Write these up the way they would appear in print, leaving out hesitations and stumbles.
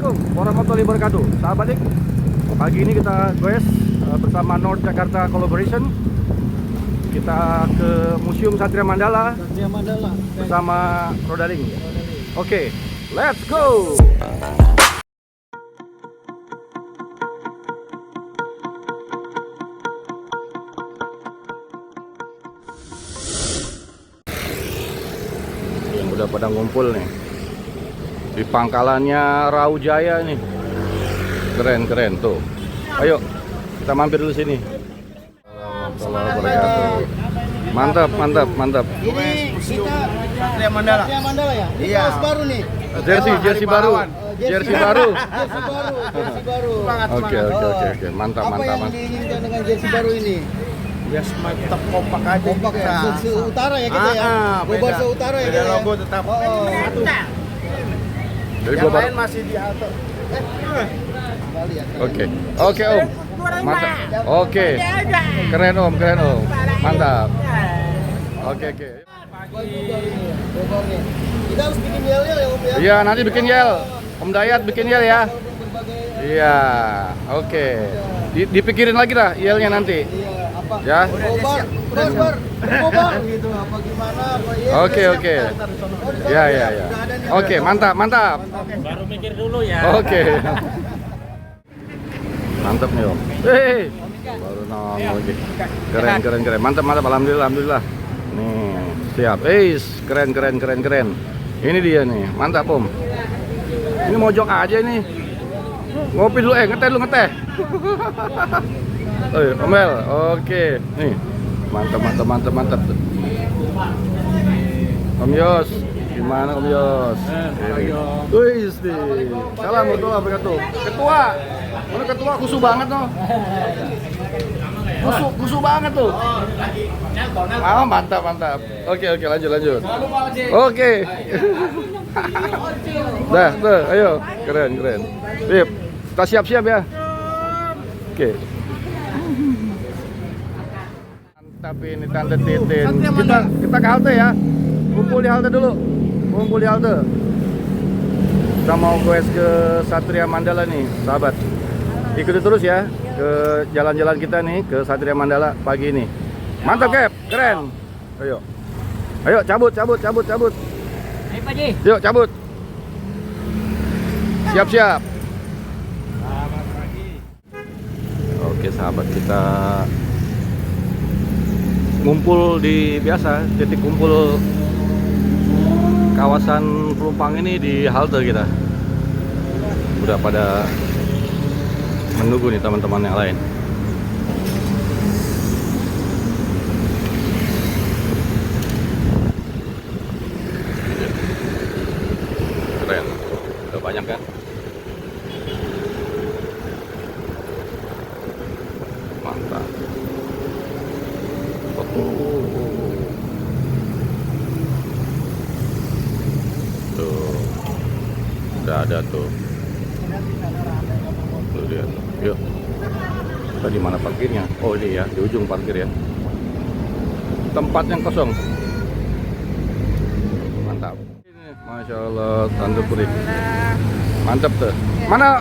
Assalamualaikum warahmatullahi wabarakatuh. Sahabat Dik, pagi ini kita goes bersama North Jakarta Collaboration. Kita ke Museum Satria Mandala bersama Rodaling. Oke, let's go. Yang udah pada ngumpul nih di pangkalannya Raujaya nih. Keren tuh. Ayo kita mampir dulu sini. Mantap. Ini kita Satria Mandala ya. Ini Iya. kaos baru nih. Jersey baru. Oke. Apa Mantap. yang diinginkan dengan jersey baru ini? Ya mantap kompak aja. Kompak ya. Se-utara ya kita ya. Gobar se-utara ya beda kita. logo tetap. Satu. Jadi Yang gua lain masih di halte. Kembali ya. Oke Om. Mantap. Oke. Keren Om. Mantap. Oke. Gobarnya. Kita harus bikin yel-yel ya Om ya. Iya, nanti bikin yel. Om Dayat bikin yel ya. Berbagai Iya. Oke. Dipikirin lagi lah yelnya nanti. apa? Ya. Gobar gitu apa gimana apa ya. Oke. Ya. Oke, mantap. Baru mikir dulu ya. Oke. Mantap nih Om. Hei. Baru nongol lagi. Keren. Mantap. Alhamdulillah. Nih, siap. Keren. Ini dia nih. Mantap Om. Ini mojok aja nih. Ngopi dulu, ngeteh. Omel. Oke. Nih. Mantap. Om Yos. Gimana Om Yos? Wih, salam warahmatullahi wabarakatuh. Ketua. Mana ketua khusus banget tuh. Khusus banget tuh. Mantap. Oke, lanjut. Oke. Dah, ayo. Keren. Sip. Kita siap-siap ya. Oke. Mantap ini Tante Titin. Kita ke halte ya. Kumpul di halte dulu. Kita mau goes ke Satria Mandala nih, sahabat. Ikuti terus ya ke jalan-jalan kita nih ke Satria Mandala pagi ini. Mantap Cap, keren. Ayo cabut. Ayo Pak Ji. Yuk cabut. Siap. Oke sahabat, kita ngumpul di biasa titik kumpul kawasan penumpang ini di halte kita. Udah pada menunggu nih teman-teman yang lain. Keren, udah banyak kan? Mantap. Tuh, udah ada tuh. Tuh lihat. Yuk. Tadi mana parkirnya? Oh ini ya, di ujung parkir ya. Tempat yang kosong. Mantap. Masya Allah, Tante Puri. Mantap tuh. Mana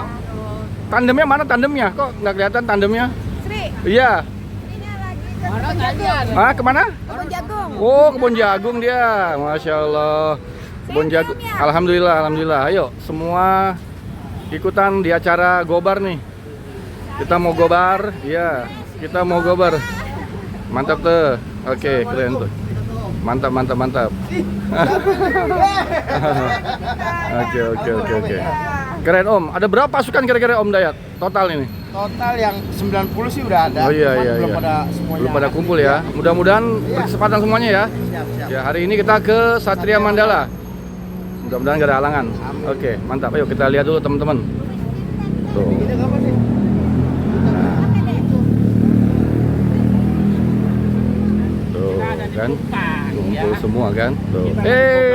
tandemnya? Kok nggak kelihatan tandemnya? Sri, Iya. ini lagi ke kebun jagung. Kemana? Kebun jagung. Oh, kebun jagung dia. Masya Allah. Kebun jagung. Alhamdulillah. Ayo, semua ikutan di acara gobar nih. Kita mau gobar. Iya, kita mau gobar. Mantap tuh. Oke, keren tuh. Mantap. Oke. Keren Om. Ada berapa pasukan kira-kira Om Dayat? Total ini? Total yang 90 sih udah ada. Oh iya. Belum pada semuanya. Belum pada kumpul ya. Mudah-mudahan berkesempatan semuanya ya. Siap. Ya, hari ini kita ke Satria Mandala. Mudah-mudahan gak ada halangan. Oke, mantap. Ayo kita lihat dulu teman-teman. Tuh. Tuh, kan? Kumpul semua kan? Tuh.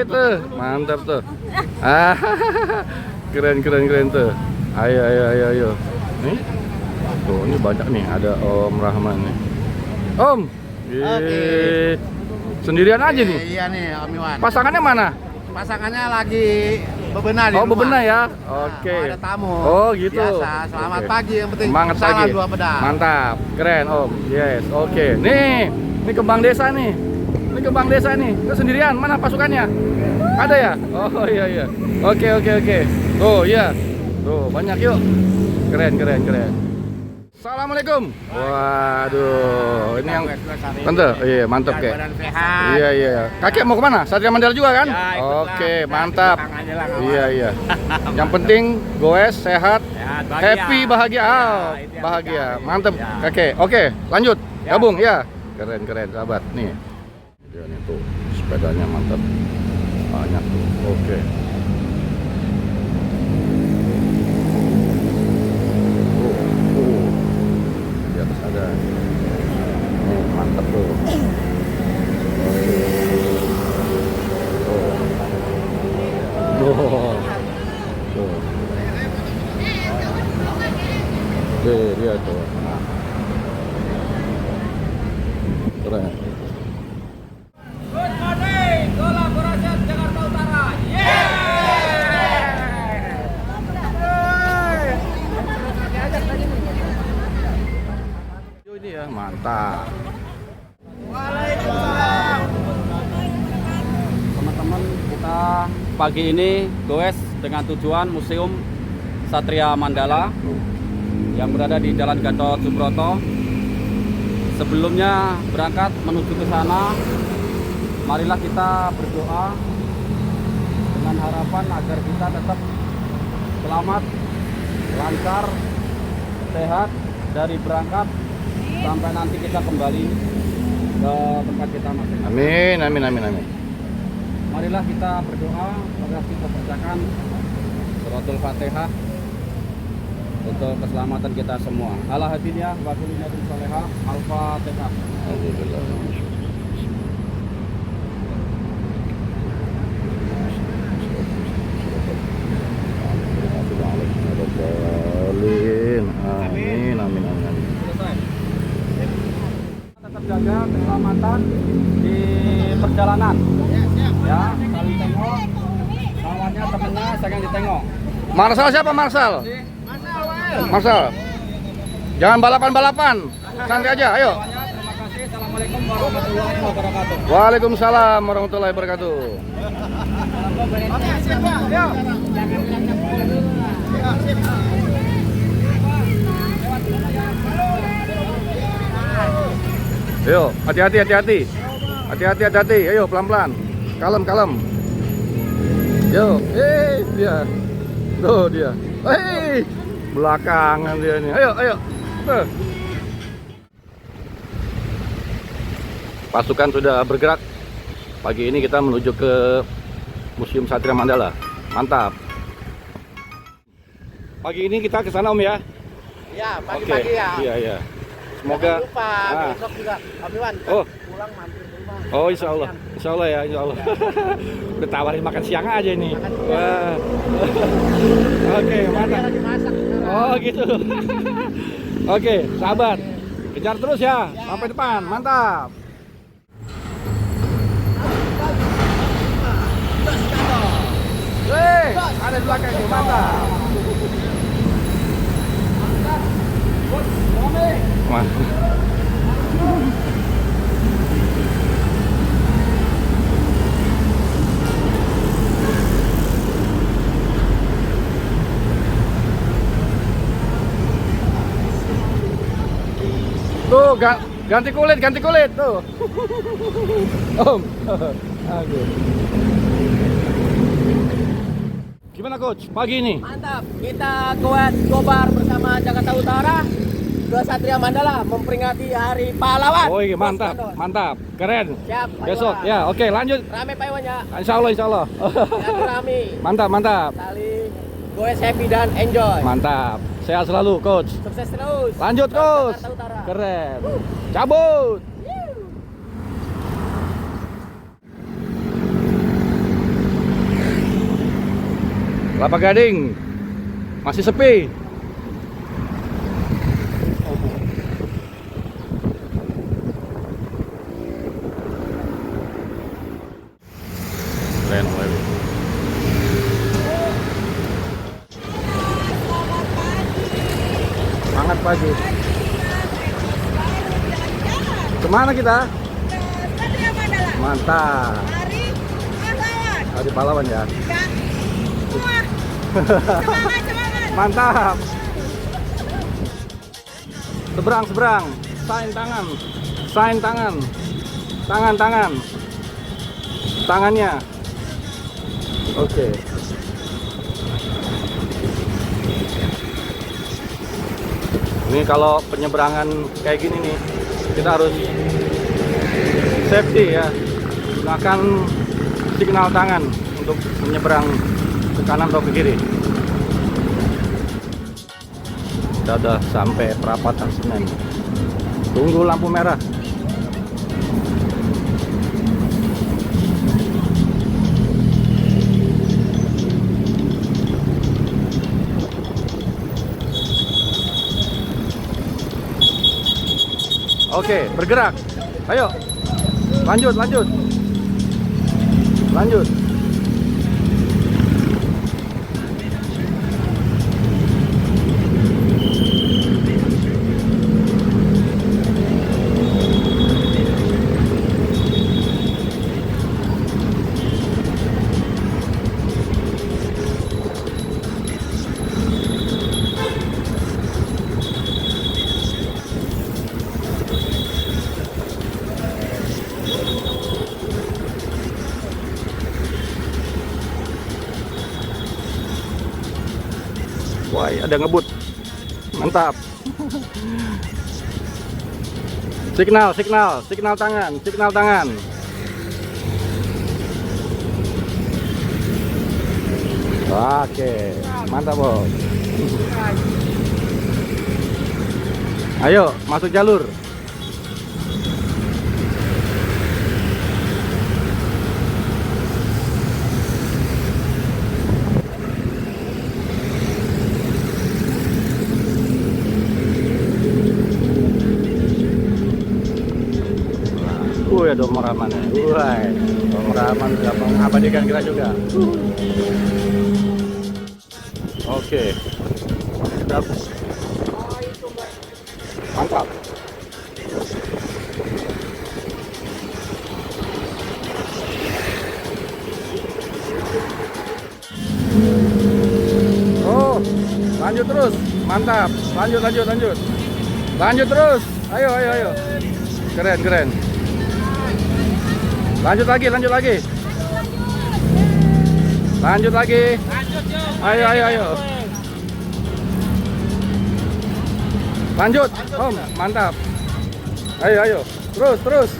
Tuh, mantap tuh. Keren tuh. Ayo. Nih. Tuh, ini banyak nih. Ada Om Rahman nih. Om. Sendirian aja nih. Iya nih Om Iwan. Pasangannya mana? Pasangannya lagi bebenah di Oh, rumah. bebenah ya. Nah, Oke. kalau ada tamu. Oh, gitu. Biasa, selamat Oke. pagi yang penting. Semangat salam pagi. dua pedang. Mantap. Keren, Om. Yes. Oke. Ini kembang desa nih. Ini kembang desa nih. Itu sendirian. Mana pasukannya? Ada ya? Oh, iya iya. Oke, oke, oke. Tuh, iya. Tuh, banyak yuk. Keren, keren, keren. Assalamualaikum. Waduh, ini yang tante. Iya, mantap kek. Badan sehat. Iya, iya. Kakek mau kemana? Satria Mandala juga kan? Ya, ikutlah. Oke, Nah, mantap. di belakang aja lah, kawan. Iya, iya. Yang penting goes sehat, Sehat, bahagia. happy, bahagia. Ya, Ah, itu yang bahagia. penting. Mantap, Ya. kakek. Oke, lanjut. Ya. Gabung ya. Keren, keren, sahabat. Nih. Dia nih tuh, sepedanya mantap. Banyak tuh. Oke. Di atas ada. Nih, mantap tuh. Oh. Tuh. Dia tuh. Keren. Ini ya, mantap. Teman-teman, kita pagi ini goes dengan tujuan Museum Satria Mandala yang berada di Jalan Gatot Subroto. Sebelumnya berangkat menuju ke sana, marilah kita berdoa dengan harapan agar kita tetap selamat, lancar, sehat dari berangkat sampai nanti kita kembali ke tempat kita masing-masing. Amin, amin, amin, amin. Marilah kita berdoa, marilah kita bacakan suratul Fatihah untuk keselamatan kita semua. Ala hadiniyah wa kulli nabiyyin sholihah. Al-Fatihah. Amin, amin, amin, amin. Selesai. Tetap jaga keselamatan di perjalanan. Ya, saling tengok. Lawannya temennya jangan ditengok. Marsal siapa Marsal? Marsal. Jangan balapan-balapan. Santai aja, ayo. Terima kasih. Assalamualaikum warahmatullahi wabarakatuh. Waalaikumsalam warahmatullahi wabarakatuh. Oke, siap ya. Yuk. Ayo, hati-hati, hati-hati. Hati-hati, hati-hati. Ayo, pelan-pelan. Kalem, kalem. Yo, dia. Tuh dia. Belakangan dia nih. Ayo, ayo. Tuh. Pasukan sudah bergerak. Pagi ini kita menuju ke Museum Satria Mandala. Mantap. Pagi ini kita ke sana Om ya. Ya, Oke. pagi-pagi ya. Iya, iya. Semoga Jangan lupa Ah. besok juga Om Iwan Oh. pulang mampir ke rumah. Oh, insya Allah ya, insya Allah. Udah tawarin makan siang aja ini. Wah. Oke, Dia mantap. lagi masak sekarang. Oh, gitu. Oke, sahabat. Kejar terus ya, sampai depan. Mantap. Weh, ada di belakang nih, mantap. Mantap. Tuh, ganti kulit tuh. Om. Aduh. Gimana coach? Pagi ini? Mantap, kita gobar bersama Jakarta Utara ke Satria Mandala memperingati Hari Pahlawan. Oh iya, Bos mantap, Mandor. mantap, keren. Siap, Pak Besok Iwan. ya, oke lanjut. Rame Pak Iwan ya. Insya Allah, insya Allah. Yang rame. Mantap, mantap, Tali, goes happy dan enjoy. mantap. Sehat selalu coach. Sukses terus. Lanjut coach. Jakarta Utara. Keren. Cabut. Kelapa Gading masih sepi. Keren, pagi. Kemana kita? Satria Mandala. Mantap. Hari pahlawan. Hari pahlawan ya. Ya. Semua. Semangat. Mantap. Seberang. Sign tangan. Tangannya. Oke. Ini kalau penyeberangan kayak gini nih, kita harus safety ya. Gunakan signal tangan untuk menyeberang ke kanan atau ke kiri. Kita udah sampai perapatan Senen. Tunggu lampu merah. Oke, bergerak. Ayo. Lanjut. Wah, ada ngebut. Mantap. Signal tangan. Oke, mantap, Bos. Ayo, masuk jalur. Ada Om Rahman ya. Wah, Om Rahman sudah mengabadikan kita juga. Oke. Mantap. Oh, lanjut terus. Mantap. Lanjut terus. Ayo. Keren. Lanjut lagi. Ayo. Lanjut, Om. Mantap. Ayo. Terus.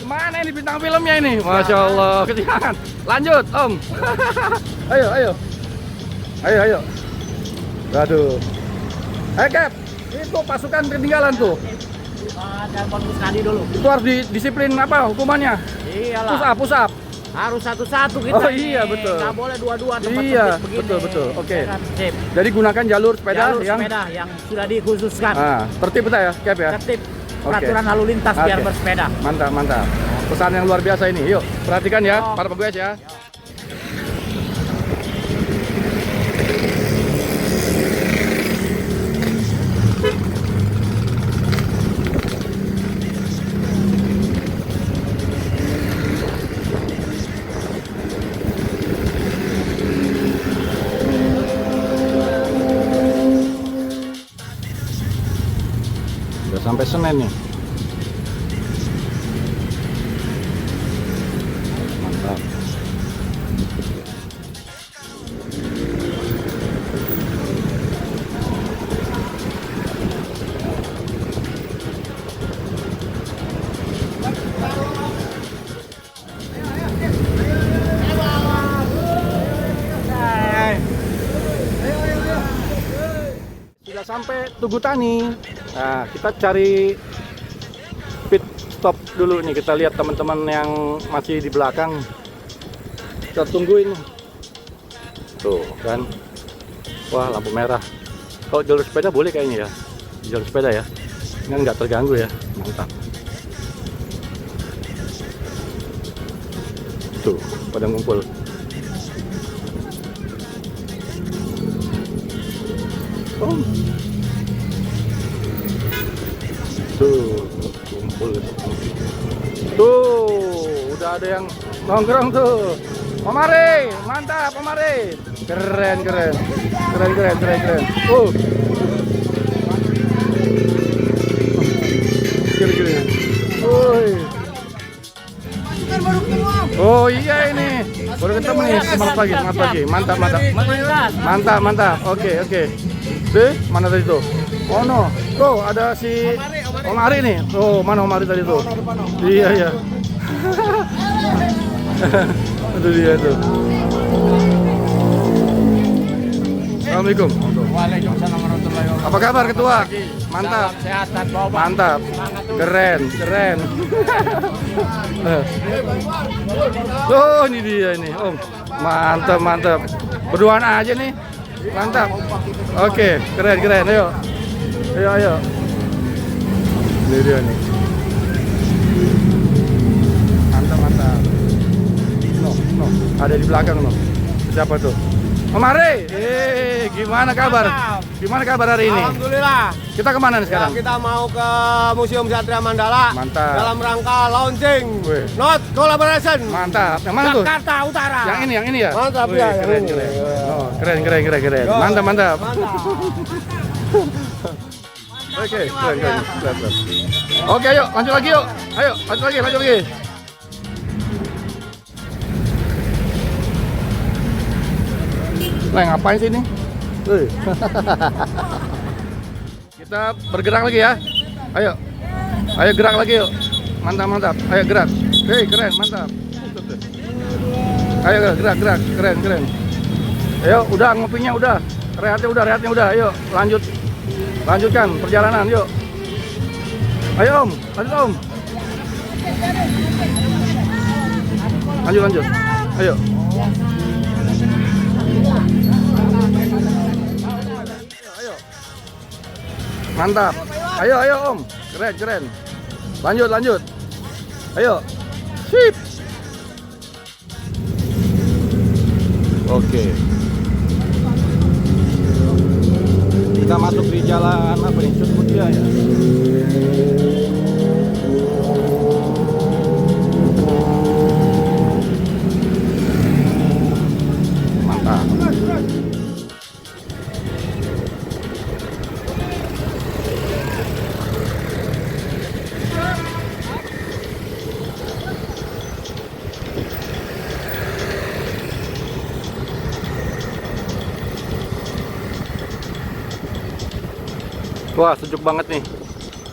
Mana ini bintang filmnya ini? Masya Allah, ketinggalan. Lanjut, Om. Ayo. Aduh. Cap. Itu pasukan ketinggalan tuh. Telepon Puskadi dulu. Itu harus disiplin apa hukumannya? Iyalah. Push up. Harus satu-satu kita. Oh iya, betul. Nggak boleh dua-dua tempat Iya, sempit begini. betul. Oke. Ya kan, sip. Jadi gunakan jalur sepeda yang sudah dikhususkan. tertib kita ya, Cap ya. Tertib. Oke. Peraturan lalu lintas biar Oke. bersepeda. Mantap. Pesan yang luar biasa ini. Yuk, perhatikan ya, para peguys ya. Udah sampai Senen nih. Mantap. Sudah sampai Tugu Tani. Nah, kita cari pit stop dulu nih. Kita lihat teman-teman yang masih di belakang. Kita tungguin. Tuh kan. Wah, lampu merah. Kalau jalur sepeda boleh kayaknya ya. Jalur sepeda ya. Ini nggak terganggu ya. Mantap. Tuh, pada ngumpul. ada yang nongkrong tuh. Om Ari, mantap Om Ari. Keren. Kiri. Oh iya ini baru ketemu nih, semangat pagi, mantap. Oke. Deh, mana tadi tuh? Oh no, tuh ada si Om Ari nih. Oh mana Om Ari tadi tuh? Iya. Itu dia tuh. Assalamualaikum. Waalaikumsalam warahmatullahi wabarakatuh. Apa kabar ketua? Mantap. Sehat dan bawa. Mantap. Keren. Oh, ini dia nih, Om. Mantap. Berduaan aja nih. Mantap. Oke, keren. Ayo. Ini dia nih. Mantap. No. Ada di belakang no. Siapa tuh? Om Ari, gimana kabar? Gimana kabar hari ini? Alhamdulillah. Kita kemana nih sekarang? Kita mau ke Museum Satria Mandala. Mantap. Dalam rangka launching Wih. Not Collaboration. Mantap. Yang mana tuh? Jakarta Utara. Yang ini ya? Mantap Wih, ya. keren. Oh, keren. Mantap. Oke, keren. Oke, ayo lanjut lagi yuk. Ayo, lanjut lagi. Nah, ngapain sih ini? Kita bergerak lagi ya. Ayo gerak lagi yuk. Mantap. Ayo gerak. Keren, mantap. Ayo gerak, keren. Ayo, udah ngopinya udah. Rehatnya udah. Ayo, lanjutkan perjalanan, yuk. Ayo Om, lanjut Om. Lanjut. Ayo. Mantap. Ayo Om. Keren. Lanjut. Ayo. Sip. Oke. Kita masuk di jalan apa nih? Cutmutia ya. Mantap. Wah, sejuk banget nih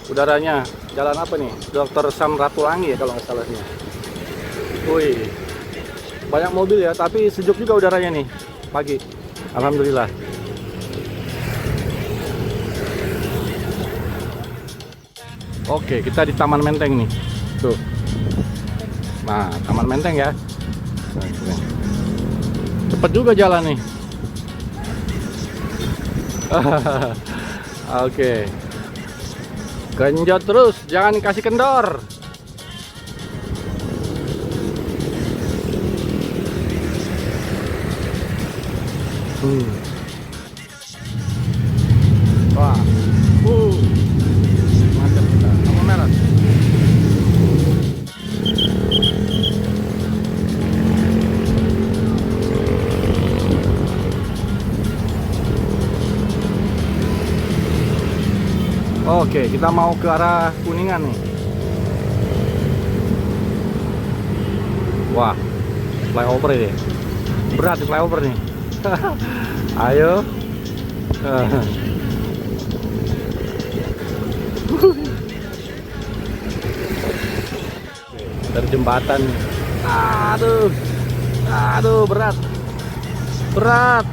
udaranya. Jalan apa nih? Dr. Samratulangi ya kalau nggak salahnya. Wih, banyak mobil ya, tapi sejuk juga udaranya nih pagi. Alhamdulillah. Oke, kita di Taman Menteng nih. Tuh. Nah, Taman Menteng ya. Cepet juga jalan nih. Oke. Genjot terus, jangan kasih kendor. Wah. Mantap kita. Lampu merah. Oke, kita mau ke arah Kuningan nih. Wah, flyover ini. Berat di flyover nih. Ayo. Dari jembatan. Aduh, berat. Berat.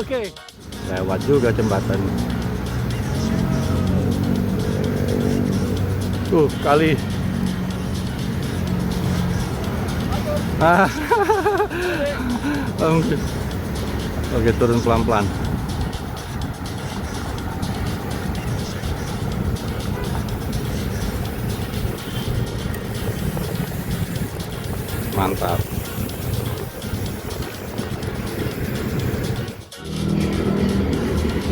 Oke. Lewat juga jembatan. Kali. Oke, turun pelan-pelan. Mantap.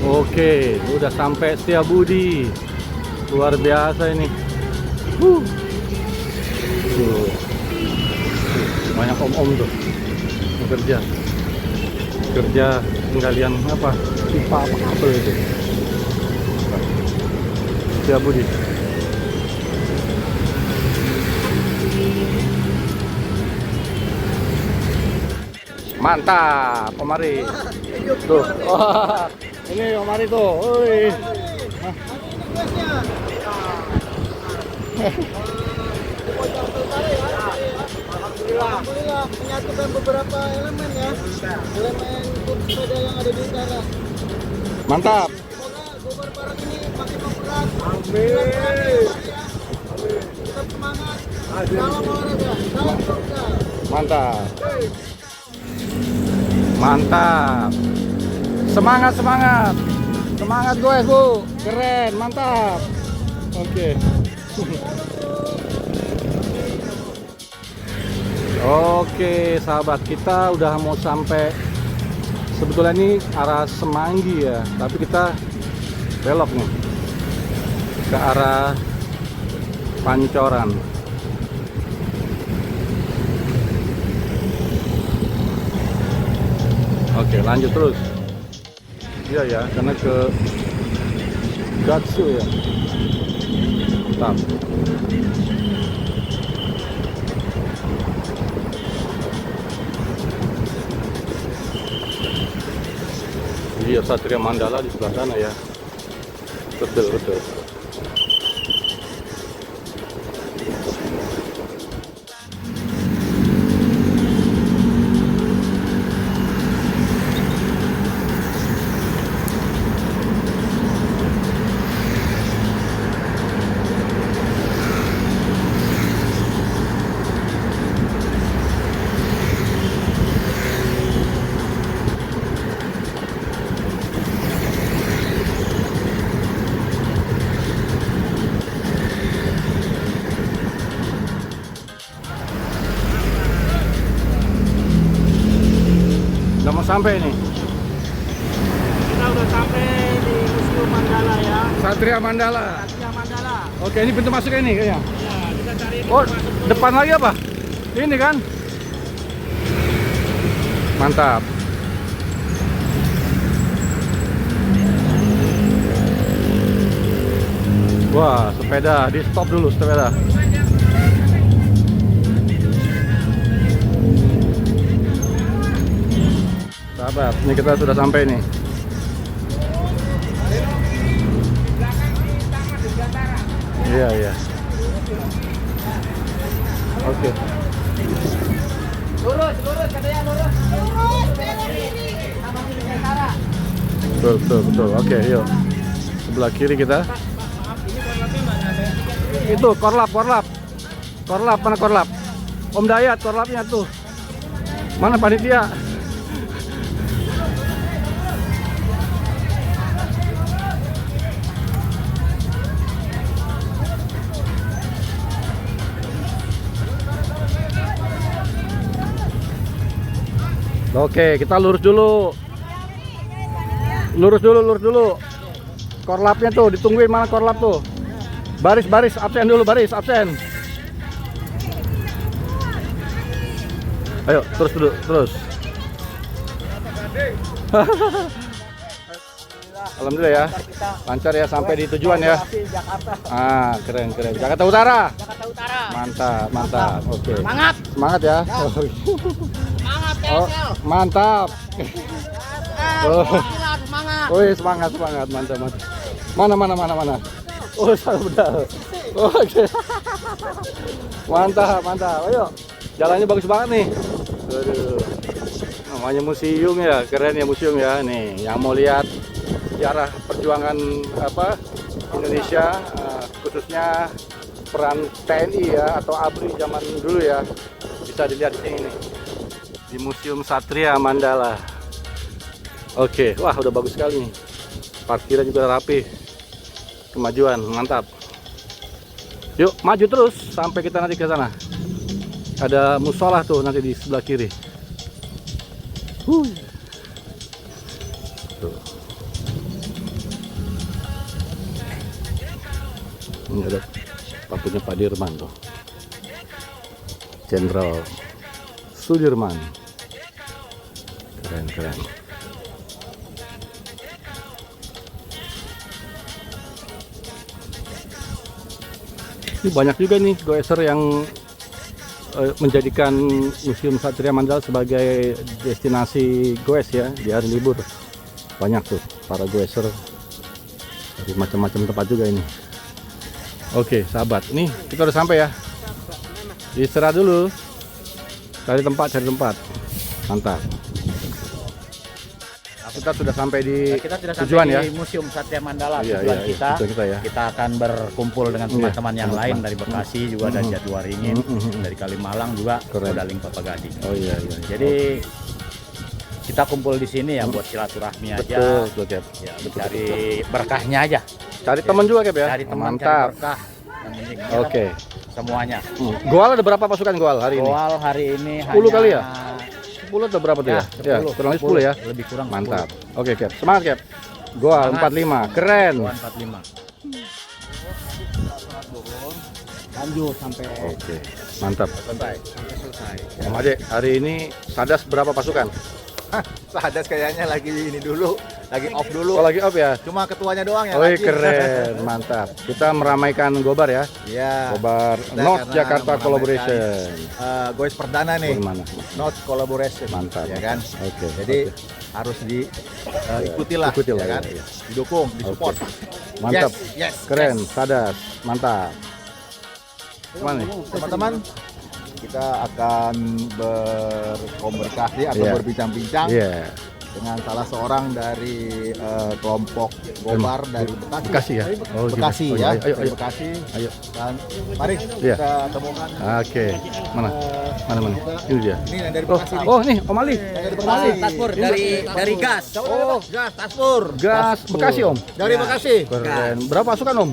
Oke, udah sampai Setiabudi. Luar biasa ini. Tuh. Banyak om-om tuh bekerja penggalian apa pipa apa kabel itu. Ya Budi. Mantap, Omari. Tuh. Wah, ini Omari tuh. Woi. Alhamdulillah menyatukan beberapa elemen ya. Elemen grup sepeda yang ada di utara. Mantap. Semoga Gobar Barat ini makin memperat. Amin. Tetap semangat. Salam olahraga. Salam sukses. Mantap. Mantap. Semangat, semangat. Semangat guys, Bu. Keren, mantap. Oke. Oke, sahabat, kita udah mau sampai. Sebetulnya ini arah Semanggi ya, tapi kita belok nih ke arah Pancoran. Oke, lanjut terus. Iya ya, karena ke Gatsu ya. Mantap. Iya, Satria Mandala di sebelah sana ya. Betul, betul. Udah mau sampai nih. Kita udah sampai di Museum Mandala ya. Satria Mandala. Satria Mandala. Oke, ini pintu masuknya ini kayaknya. Ya, kita cari ini. Oh, depan lagi apa? Ini kan? Mantap. Wah, sepeda, di stop dulu sepeda. Sahabat, ini kita sudah sampai nih. Iya, iya. Oke. Lurus, katanya lurus. Lurus, belok kiri. Sama di utara. Betul, betul, betul. Oke, yuk. Sebelah kiri kita. Itu korlap. Korlap, mana korlap? Om Dayat, korlapnya tuh. Mana panitia? Oke, kita lurus dulu. Lurus dulu. Korlapnya tuh, ditungguin mana korlap tuh. Baris, absen dulu, absen. Ayo, terus. Alhamdulillah ya. Lancar ya sampai di tujuan ya. Jakarta. Ah, keren. Jakarta Utara. Jakarta Utara. Mantap. Oke. Semangat Ya. Semangat, Oh, mantap. Oh. Semangat. Woi, semangat, mantap. Mana? Oh, salah benar. Oke. Mantap. Ayo. Jalannya bagus banget nih. Aduh. Namanya museum ya, keren ya museum ya. Nih, yang mau lihat sejarah perjuangan Indonesia, khususnya peran TNI ya atau ABRI zaman dulu ya, bisa dilihat di sini nih. Di Museum Satria Mandala. Oke, wah udah bagus sekali nih. Parkirnya juga rapi. Kemajuan, mantap. Yuk, maju terus sampai kita nanti ke sana. Ada musola tuh nanti di sebelah kiri. Tuh. Ini ada punya Pak Dirman tuh. Jenderal Sudirman. Keren. Ini banyak juga nih goeser yang menjadikan Museum Satria Mandala sebagai destinasi goes ya di hari libur. Banyak tuh para goeser dari macam-macam tempat juga ini. Oke sahabat, nih kita udah sampai ya. Istirahat dulu, cari tempat. Mantap. Kita sudah sampai di Kita sudah tujuan sampai ya. di Museum Satria Mandala. Iya, Tujuan iya, kita, tujuan kita ya. kita akan berkumpul dengan teman-teman yang lain dari Bekasi juga ada Jatiwaringin, dari Kalimalang juga Keren. Rodaling Kelapa Gading. Oh iya. Jadi kita kumpul di sini ya buat silaturahmi aja, Betul Cap. ya mencari berkahnya aja. Cari teman juga Cap ya. Cari teman, cari Mantap. berkah. Yang penting kita Oke. semuanya. Goal ada berapa pasukan goal hari ini? Soal hari ini 10 hanya kali ya? 10 atau berapa tuh ya? Ya, kurang lebih 10 ya. Lebih kurang Mantap. Oke Cap. Semangat Cap. Goal 45. Keren. 45. Lanjut sampai Oke. Mantap. selesai. Om Ade, hari ini Sadas berapa pasukan? Sadas kayaknya lagi ini dulu, lagi off Oh dulu. lagi up ya? Cuma ketuanya doang yang Oh lagi. keren, mantap. Kita meramaikan Gobar ya. Iya. Gobar Kita North karena Jakarta meramaikan, Collaboration. Goes perdana nih. Bagaimana? Not collaboration. Mantap. Ya kan? Oke. Jadi harus diikuti lah, Ikuti lah, ya kan? ya. Didukung, disupport. Mantap. Yes, Keren, Sadas. Mantap. Mana nih? Teman-teman, kita akan berkomunikasi atau Iya. berbincang-bincang Iya. dengan salah seorang dari kelompok Gobar dari Bekasi. Bekasi ya? Oh, gitu. Bekasi Oh, ya, iya. Ayo. dari Bekasi. Ayo. Dan mari Iya. kita temukan. Oke. Mana? Mana? Ini dia. Ini yang dari Oh, Bekasi. nih. oh nih Om Ali. Yang dari Bekasi. Taspur dari gas. Oh, gas Taspur. Gas Bekasi Om. Dari Bekasi. Keren. Berapa pasukan Om?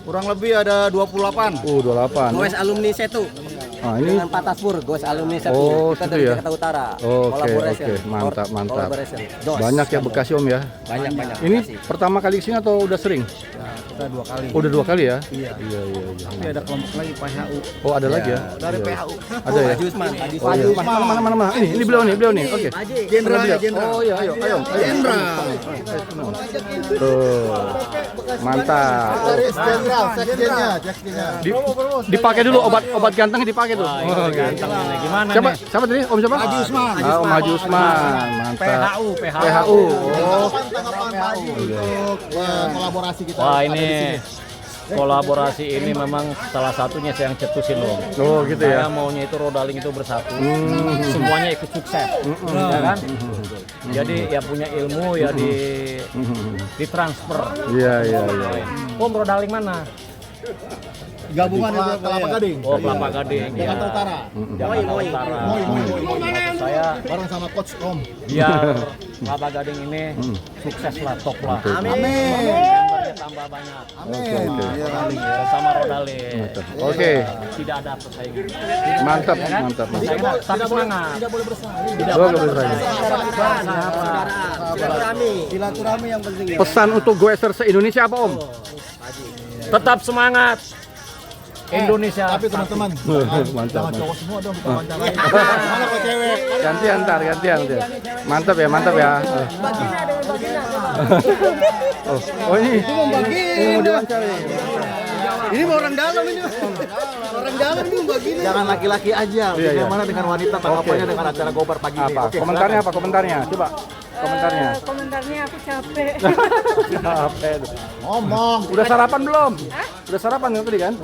Kurang lebih ada 28. 28. Goes alumni Setu. Ah, ini Dengan Pak Taspur, Goes alumni Setu. Oh, Kita situ dari ya? Jakarta Utara. Oke, Collaboration. oke. Mantap, mantap. Collaboration. Dos. banyak ya Bekasi Om ya. Banyak. Ini pertama kali kesini atau udah sering? Kita 2 kali. Oh, udah 2 kali ya? Iya. Iya. Tapi ada kelompok lagi PHU. Oh, ada lagi ya? Dari Iya. PHU. Ada ya? Haji Usman. Oh, iya. Mana? Ini beliau nih. Oke. Jenderal, Beliau. jenderal. Oh iya, ayo. Jenderal. Tuh. Mantap. Dari jenderal, sekjennya. Dipakai dulu obat ganteng dipakai tuh. Oh, Ganteng ini gimana Siapa? nih? Siapa tadi? Om siapa? Haji Usman. Ah, Om Haji Usman. Mantap. PHU. Oh. Tanggapan untuk kolaborasi kita. Wah ada di ini sini. kolaborasi ini memang salah satunya saya yang cetusin loh. Oh, gitu Saya ya. maunya itu Rodaling itu bersatu, semuanya ikut sukses, ya kan? Jadi ya punya ilmu ya ditransfer. Iya. Om Rodaling mana? Gabungan dari Kelapa Gading. Oh Kelapa Gading. Jakarta Utara. Jakarta Utara. Maksud saya Bareng sama coach Om. biar Kelapa Gading ini sukses lah, top lah. Amin. Membernya tambah banyak. Amin. Iya, Rali. Bersama Rodaling. Oke. Tidak ada persaingan. Mantap. Persaingan tapi semangat. Tidak boleh bersaing. Oh, nggak boleh bersaing. Silaturahmi yang penting. Pesan untuk goeser se-Indonesia apa Om? Tetap semangat. Indonesia. Tapi teman-teman, Mantap. jangan cowok semua dong kita wawancarain. Mana kok cewek? Gantian. Mantap ya. Oh ini. Mau bagi. Ini mau diwawancara. Ini mau orang dalam ini. Orang dalam ini mau bagi. Jangan laki-laki aja. Iya. Bagaimana dengan wanita tanggapannya dengan acara Gobar pagi ini? Apa? Oke, Komentarnya apa? Komentarnya. Coba. Komentarnya. Komentarnya aku capek. Capek. ngomong. Udah sarapan belum? Udah sarapan kan tadi kan?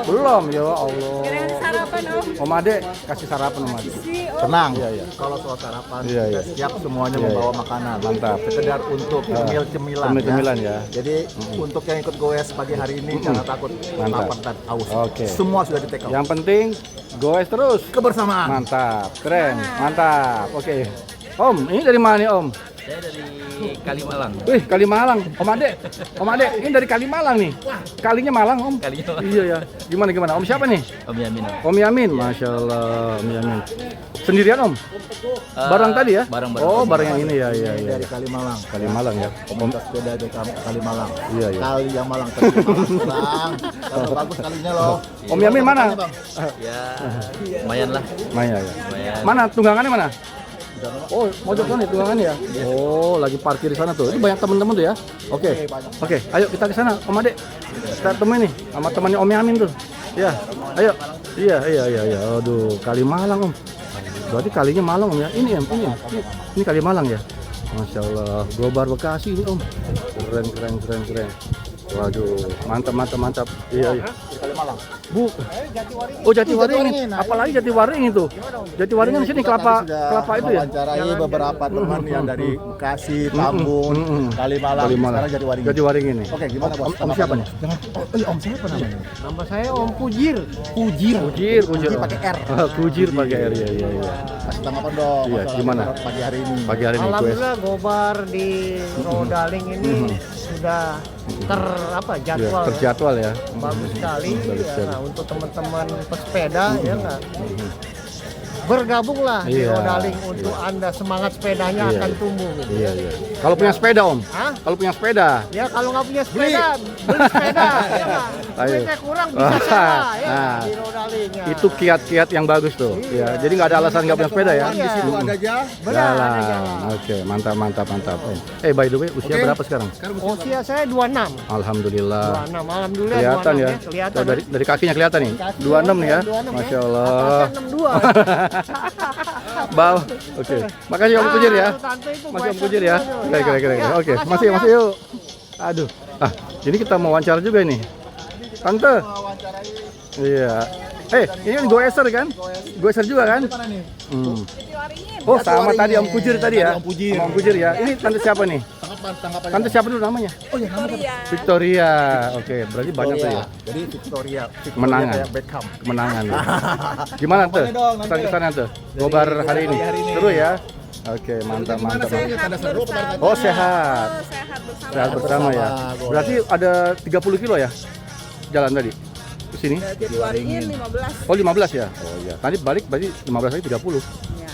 Belum. Ya Allah. Kirain sarapan om. Om Ade kasih sarapan Om Ade. Si om. Tenang. Iya. Kalau soal sarapan, Iya, iya. kita siap semuanya Iya, membawa iya. makanan. Mantap. Sekedar untuk cemil-cemilan. Cemil-cemilan ya. Jadi untuk yang ikut goes pagi hari ini jangan takut Mantap. lapar dan haus. Oke. Semua sudah di-take out. Yang penting goes terus. Kebersamaan. Mantap. Keren. Mantap. Oke. Om, ini dari mana nih Om? Saya dari Kalimalang. Wih, Kalimalang. Om Ade, ini dari Kalimalang nih. Kalinya Malang, Om. Kalimalang. Iya ya. Gimana? Om siapa nih? Om Yamin. Om Yamin. Masya Allah, Om Yamin. Sendirian Om? Barang tadi ya? Barang-barang. Oh, barang yang ini ya. Dari Kalimalang. Kalimalang ya. Komunitas sepeda dari Kalimalang. Iya. Kali yang Malang Bang. Kalau bagus kalinya loh. Om Yamin mana? Ya, lumayan lah. Maya ya. Lumayan. Mana tunggangannya mana? Oh, mojok sana tunggangannya ya. Oh, lagi parkir di sana tuh. Ini banyak teman-teman tuh ya. Oke. Oke, ayo kita ke sana, Om Ade. Kita temuin nih sama temannya Om Yamin tuh. Ya. Ayo. Iya. Aduh, Kalimalang Om. Berarti kalinya Malang Om ya. Ini Om, ini Kalimalang ya. Masya Allah, Gobar Bekasi ini Om. Keren. Waduh, mantap. Iya. Kalimalang. Bu. Oh, Jatiwaringin. Apalagi Jatiwaringin itu. Jatiwaringin di sini kelapa itu ya. Wawancarai beberapa teman yang dari Bekasi, Tambun, Kalimalang. Sekarang Jatiwaringin nih. Oke, gimana Bos? Om siapa nih? Om siapa namanya? Nama saya Om Pujir. Kujir. pakai R. Kujir pakai R ya. Kasih tanggapan dong. Iya, masalah gimana? pagi hari ini. Pagi hari ini kues. Alhamdulillah Gobar di Rodaling ini sudah jadwal. Terjadwal ya. Bagus sekali. Bagus sekali. Nah, untuk teman-teman pesepeda ya nggak. Bergabunglah di Iya, Rodaling untuk Anda semangat sepedanya Iya, akan iya. tumbuh. Gitu. Iya. Kalau punya sepeda Om. Hah? Kalau punya sepeda. Ya kalau nggak punya sepeda, beli sepeda. Ya nggak? Ayo. Duitnya kurang bisa sewa ya Nah, di Rodaling. Ya. Itu kiat-kiat yang bagus tuh. Ya, jadi nggak ada alasan nggak punya sepeda ya. Iya. Di situ ada aja. Benar, ada Jalan. jalan. Oke, mantap. By the way, usia berapa sekarang? Usia saya 26. Alhamdulillah. 26. Alhamdulillah Kelihatan 26 ya. Kelihatan. Tuh, dari kakinya kelihatan nih. 26 nih ya. 26 Masya ya. Allah. Atasnya 62. Bal. Oke. Makasih Om Kujir ya. Tante itu Masih Om Western Kujir ya. dulu. Keren. Ya, Oke, masuk masih ya. yuk. Aduh. Ini kita mau wawancara juga ini. Tante. Iya. Ini kan goeser kan? Goeser juga kan? Oh, sama tadi Om Kujir tadi ya. Om Kujir. Sama Om Kujir ya. Ini tante siapa nih? Tanggapan. Tante siapa dulu namanya? Victoria. Oke, berarti banyak tuh ya. Jadi Victoria Kemenangan. kayak Beckham. Kemenangan ya. Gimana tuh? Kesan-kesannya tuh? Gobar hari ini. Seru ya? Oke, mantap. Tanda seru apa tanda? Oh, sehat. Sehat bersama ya. Berarti ada 30 kilo ya? Jalan tadi? Ke sini? Jatiwaringin 15. Oh, 15 ya? Oh iya. Tadi balik berarti 15 lagi 30.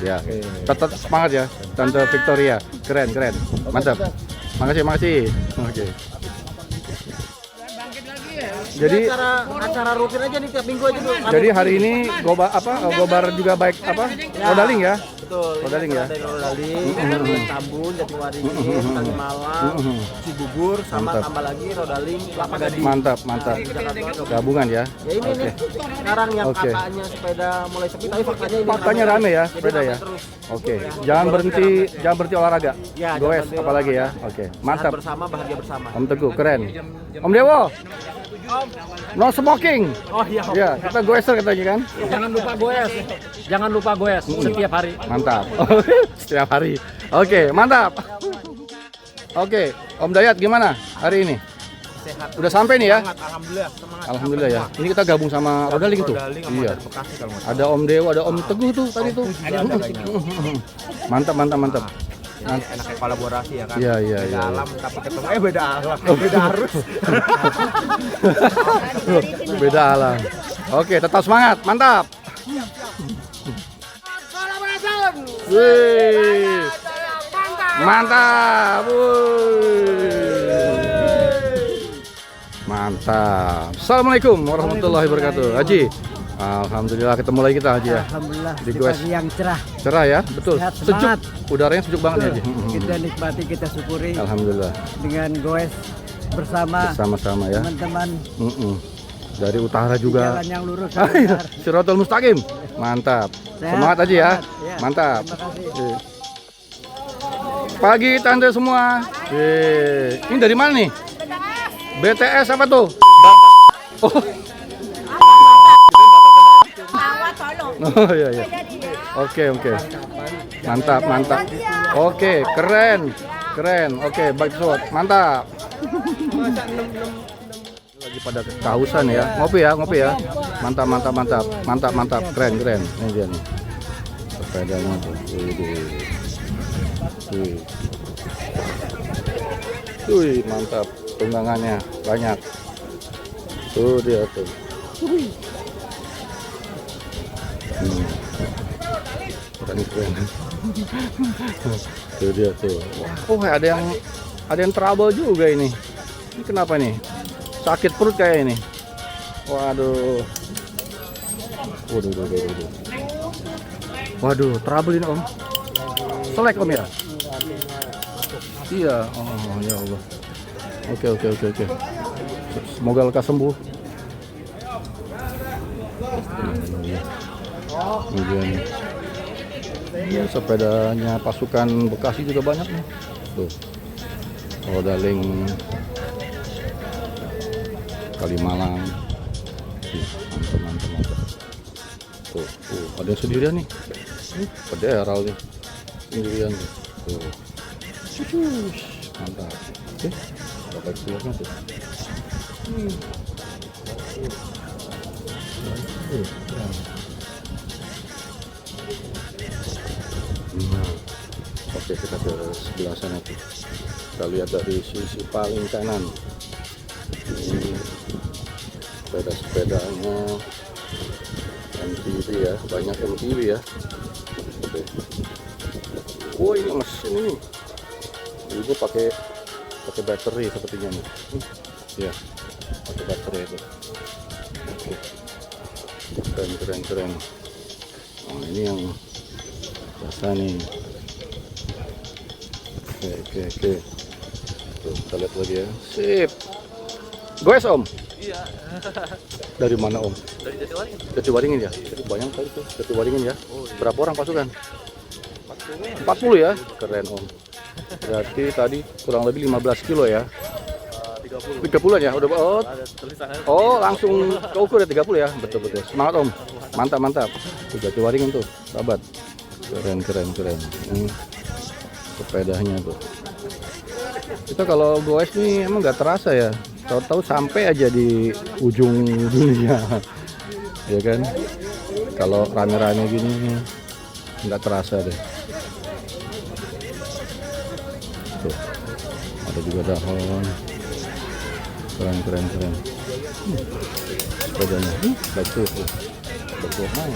Ya. Tetap semangat ya, Tante Victoria. Keren. Mantap. Makasih. Oke. Jadi acara rutin aja nih tiap minggu aja tuh. Jadi hari ini Gobar juga baik Rodaling ya? Betul. Rodaling ya? Dari Rodaling, Tambun, Jatiwaringin, Kalimalang, Cibubur, sama Mantap. tambah lagi Rodaling, Kelapa Gading. Mantap. Jakarta. Gabungan ya? Ya ini nih sekarang yang Oke. katanya sepeda mulai sepi, tapi faktanya ini Faktanya rame ya sepeda ya? terus. Oke. Jangan berhenti olahraga. Ya, jangan Goes berhenti apalagi ya? olahraga. Oke. Sehat Mantap. bersama, bahagia bersama. Om Teguh, keren. Om Dewo. No smoking. Oh iya. Ya, kita goeser katanya kan? Jangan lupa goes setiap hari. Mantap. Setiap hari. Oke, mantap. Oke, Om Dayat gimana hari ini? Sehat. Udah sampai nih ya? Alhamdulillah, semangat. Alhamdulillah ya. Ini kita gabung sama Rodaling tuh. Iya. Ada Om Dewo, ada Om Teguh tuh tadi tuh. Mantap. Enaknya kolaborasi ya kan. Iya. Beda alam tapi ketemu beda alam, beda arus. Beda alam. Oke, tetap semangat. Mantap. Wih. Mantap. Mantap. Assalamualaikum warahmatullahi wabarakatuh. Haji. Alhamdulillah ketemu lagi kita Haji ya. Alhamdulillah Di di goes. pagi yang cerah. Cerah ya, betul. Sehat, Sejuk. semangat. Udaranya sejuk banget ya Haji. Kita nikmati, kita syukuri Alhamdulillah. dengan goes bersama Sama-sama ya. teman-teman Dari utara di juga. jalan yang lurus. Siratul Mustaqim. Mantap. Sehat, Semangat aja ya. semangat, ya. Mantap. Terima kasih. Pagi tante semua. Ini dari mana nih? BTS apa tuh? Oh. Oh iya. Oke. Mantap. Oke, keren. Oke, baik sobat. Mantap. Lagi pada kehausan ya. Ngopi ya. Mantap. Keren. Ini dia nih. Sepedanya tuh. Wih, mantap. Tunggangannya banyak. Tuh dia tuh. Keren. Tuh dia tuh. Oh, ada yang trouble juga ini. Ini kenapa nih? Sakit perut kayak ini. Waduh. Waduh, trouble ini Om. Selek Om ya? Iya. Oh ya Allah. Oke. Semoga lekas sembuh. Kemudian ya, sepedanya pasukan Bekasi juga banyak nih. Tuh. Rodaling Kalimalang. Mantap. Tuh, ada yang sendirian nih. Federal nih. Sendirian nih. Tuh. Mantap. Oke. Dapat keluarnya tuh. Oke, kita ke sebelah sana tuh. Kita lihat dari sisi paling kanan. Ini sepedanya MTV ya, banyak MTV ya. Oke. Oh, ini mesin ini. Ini pakai baterai sepertinya nih. Ya, pakai baterai itu. Oke. Keren. Oh, ini yang biasa nih. Oke. Tuh, kita lihat lagi ya. Sip. Goes Om? Iya. Dari mana Om? Dari Jatiwaringin. Jatiwaringin ya? Banyak kali tuh Jatiwaringin ya? Berapa orang pasukan? 40 ya? Keren Om. Berarti tadi kurang lebih 15 kilo ya? 30 ya? Udah oh langsung keukur ya 30 ya? Betul. Semangat Om. Mantap. Tuh Jatiwaringin tuh, sahabat. Keren. Sepedanya tuh. Kita kalau goes nih emang nggak terasa ya. Tahu-tahu sampai aja di ujung dunia, ya kan? Kalau rame-rame gini nggak terasa deh. Tuh, ada juga dahon. Keren. Sepedanya, betul main.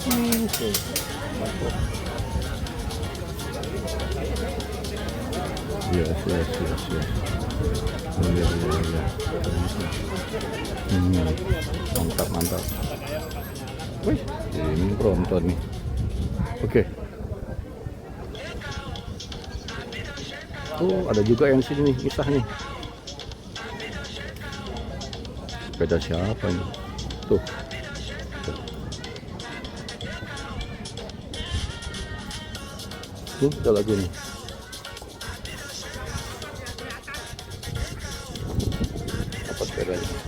Yes. Iya. Mantap. Wih, ini Brompton nih. Oke. Ada juga yang sini nih, kisah nih. Sepeda siapa nih? Tuh. Ada lagi nih.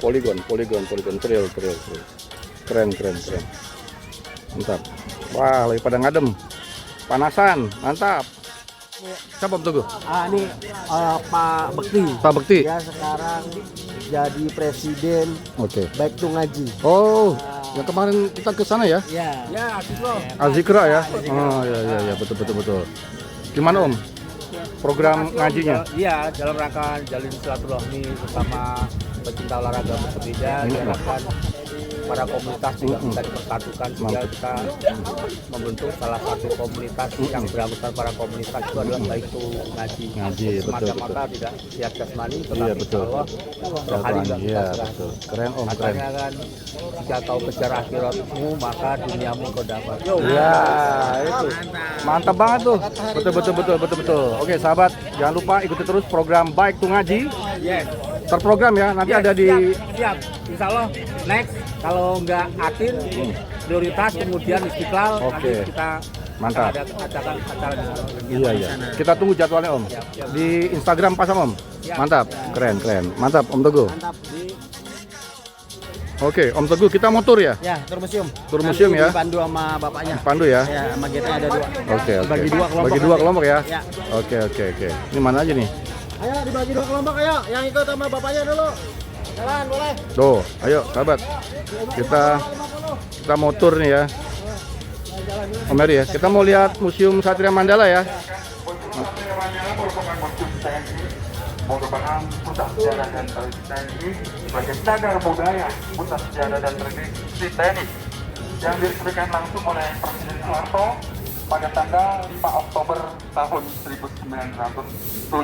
Polygon trail. Keren. Mantap. Wah, lagi pada ngadem. Panasan, mantap. Siapa Om Teguh? Ini Pak Bekti. Pak Bekti. Ya sekarang jadi presiden. Oke. Baik tuh ngaji. Oh, yang kemarin kita ke sana ya? Ya, Azikra ya? Oh, ya, betul. Gimana Om? Program ngajinya? Iya, dalam rangka jalin silaturahmi bersama pecinta olahraga bersepeda, diharapkan para komunitas juga bisa dipersatukan sehingga kita membentuk salah satu komunitas yang beranggotakan para komunitas itu adalah baik itu ngaji, betul. mata tidak siap jasmani tetapi Iya, betul. Allah rohani juga Iya, kita betul. Keren Om, keren. katanya kan jika kau kejar akhiratmu maka duniamu kau dapat. Ya, itu. Mantap banget tuh. Betul. Oke, sahabat, jangan lupa ikuti terus program Baik to Ngaji. Yes. Terprogram ya, nanti ada di siap. Insya Allah next kalau nggak Atin prioritas kemudian Istiqlal Oke. nanti kita Mantap. ada acara Iya. Kita tunggu jadwalnya Om. Di Instagram pasang Om. Mantap, keren. Mantap Om Teguh. Oke, Om Teguh, kita mau tur ya? Ya, tur museum. Tur museum ya? Dipandu sama bapaknya. Pandu ya? Ya, sama kita ada 2. Oke. Bagi 2 kelompok. Bagi 2 kelompok ya? Ya. Oke. Ini mana aja nih? Ayo dibagi 2 kelompok ayo. Yang ikut sama bapaknya dulu. Jalan boleh. Tuh, ayo sahabat. Kita mau tur nih ya. Om Heri ya. Kita mau lihat Museum Satria Mandala ya. merupakan pusat sejarah dan tradisi TNI sebagai cagar budaya pusat sejarah dan tradisi TNI yang diresmikan langsung oleh Presiden Soeharto pada tanggal 5 Oktober tahun 1972.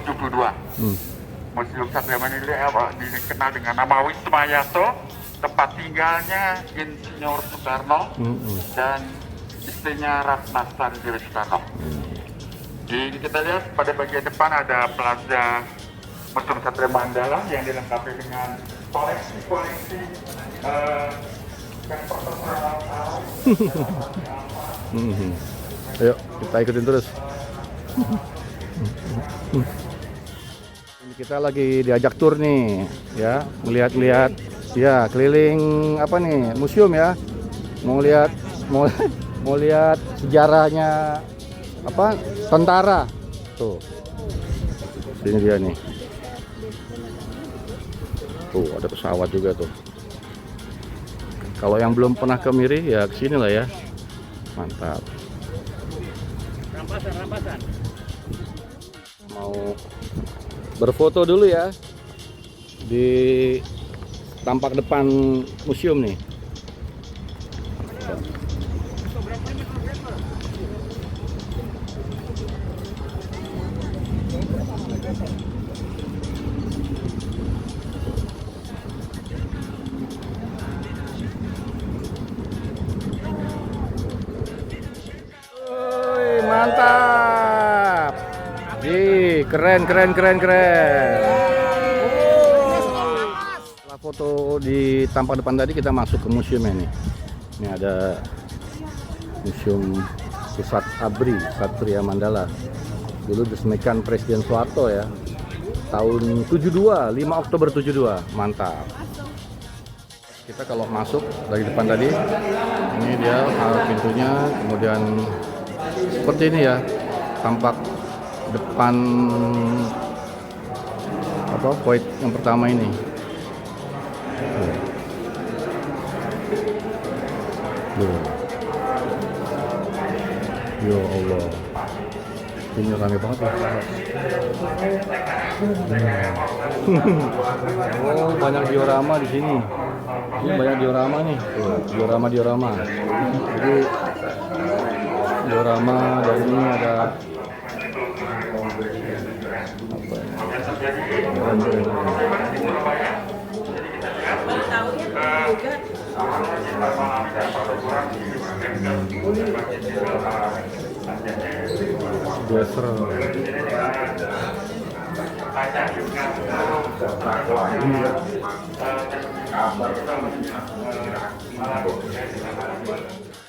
Museum Satria Mandala dikenal dengan nama Wisma Yaso, tempat tinggalnya Insinyur Soekarno dan istrinya Ratna Sari Soekarno. Jadi kita lihat pada bagian depan ada plaza Museum Satria Mandala yang dilengkapi dengan koleksi-koleksi dan pertempuran. Ayo kita ikutin terus. Kita lagi diajak tur nih, ya, melihat-lihat, ya, keliling apa nih, museum ya, mau lihat sejarahnya apa, tentara, tuh, sini dia nih, tuh ada pesawat juga tuh. Kalau yang belum pernah ke Miri ya kesini lah ya, mantap. Rampasan. Mau berfoto dulu ya di tampak depan museum nih. Woi, mantap. Keren. Setelah foto di tampak depan tadi, kita masuk ke museumnya nih. Ini ada Museum Pusat ABRI Satria Mandala. Dulu diresmikan Presiden Soeharto ya. Tahun 72, 5 Oktober 72. Mantap. Kita kalau masuk dari depan tadi, ini dia pintunya, kemudian seperti ini ya. Tampak depan apa, poin yang pertama ini. Ya Allah, ini rame banget ya. Oh, banyak diorama di sini. Ini banyak diorama nih. Diorama. Jadi diorama, dan ini ada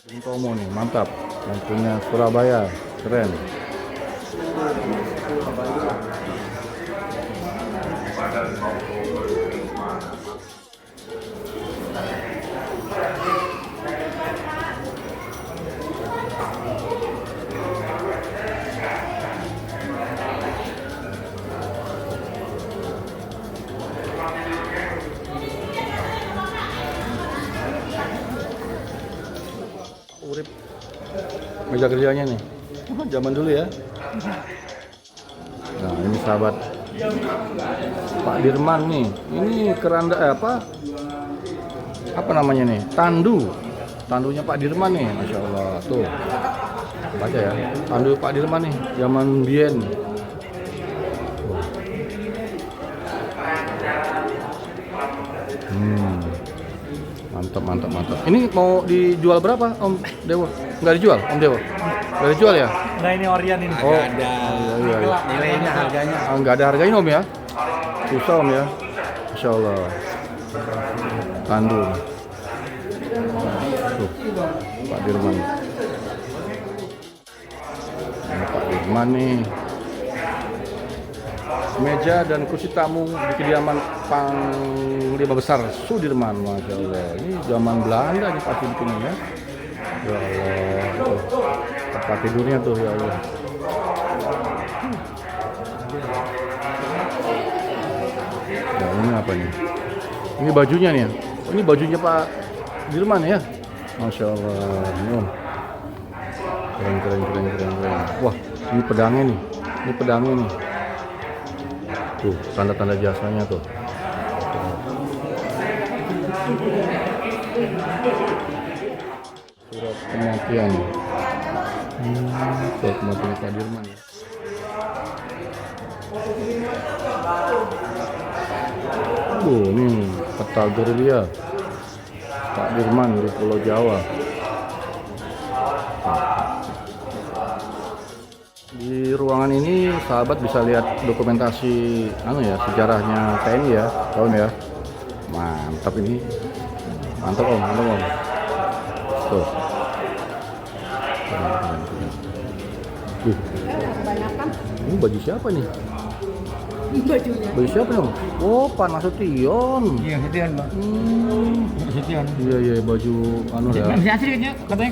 Bung Tomo nih, mantap. Yang punya Surabaya, keren. Urip meja kerjanya nih, zaman dulu ya. Nah, ini sahabat Pak Dirman nih. Ini keranda apa namanya nih? Tandunya Pak Dirman nih, Masya Allah. Tuh, baca ya, tandu Pak Dirman nih, zaman Bien. Mantap. Ini mau dijual berapa, Om Dewo? Nggak dijual, Om Dewo? Nggak dijual ya? Nah, ini Orion ini. Oh, Ada nilainya, harganya. Nggak ada harganya, Om ya? Susah, Om ya? Masya Allah. Tandu. Tuh, Pak Dirman. Ini Pak Dirman nih. Meja dan kursi tamu di kediaman Panglima Besar Sudirman, Masya Allah. Ini zaman Belanda nih pasti bikinnya ya. Ya Allah, tuh. Tempat tidurnya tuh, ya Allah. Nah, ini apa nih? Ini bajunya nih ya. Ini bajunya Pak Dirman ya. Masya Allah. Ini Om. Keren. Wah, ini pedangnya nih. Tuh, tanda-tanda jasanya tuh. Surat kematian. Kematian Pak Dirman ya. Ini peta gerilya Pak Dirman di Pulau Jawa. Di ruangan ini sahabat bisa lihat dokumentasi sejarahnya TNI ya, tahun ya. Mantap ini. Mantap Om, mantap Om. Tuh. Ini baju siapa nih? Bajunya. Baju siapa Om? Oh, Pak Nasution. Iya, Nasution, Pak. Nasution. Iya, baju ya. Masih asli katanya,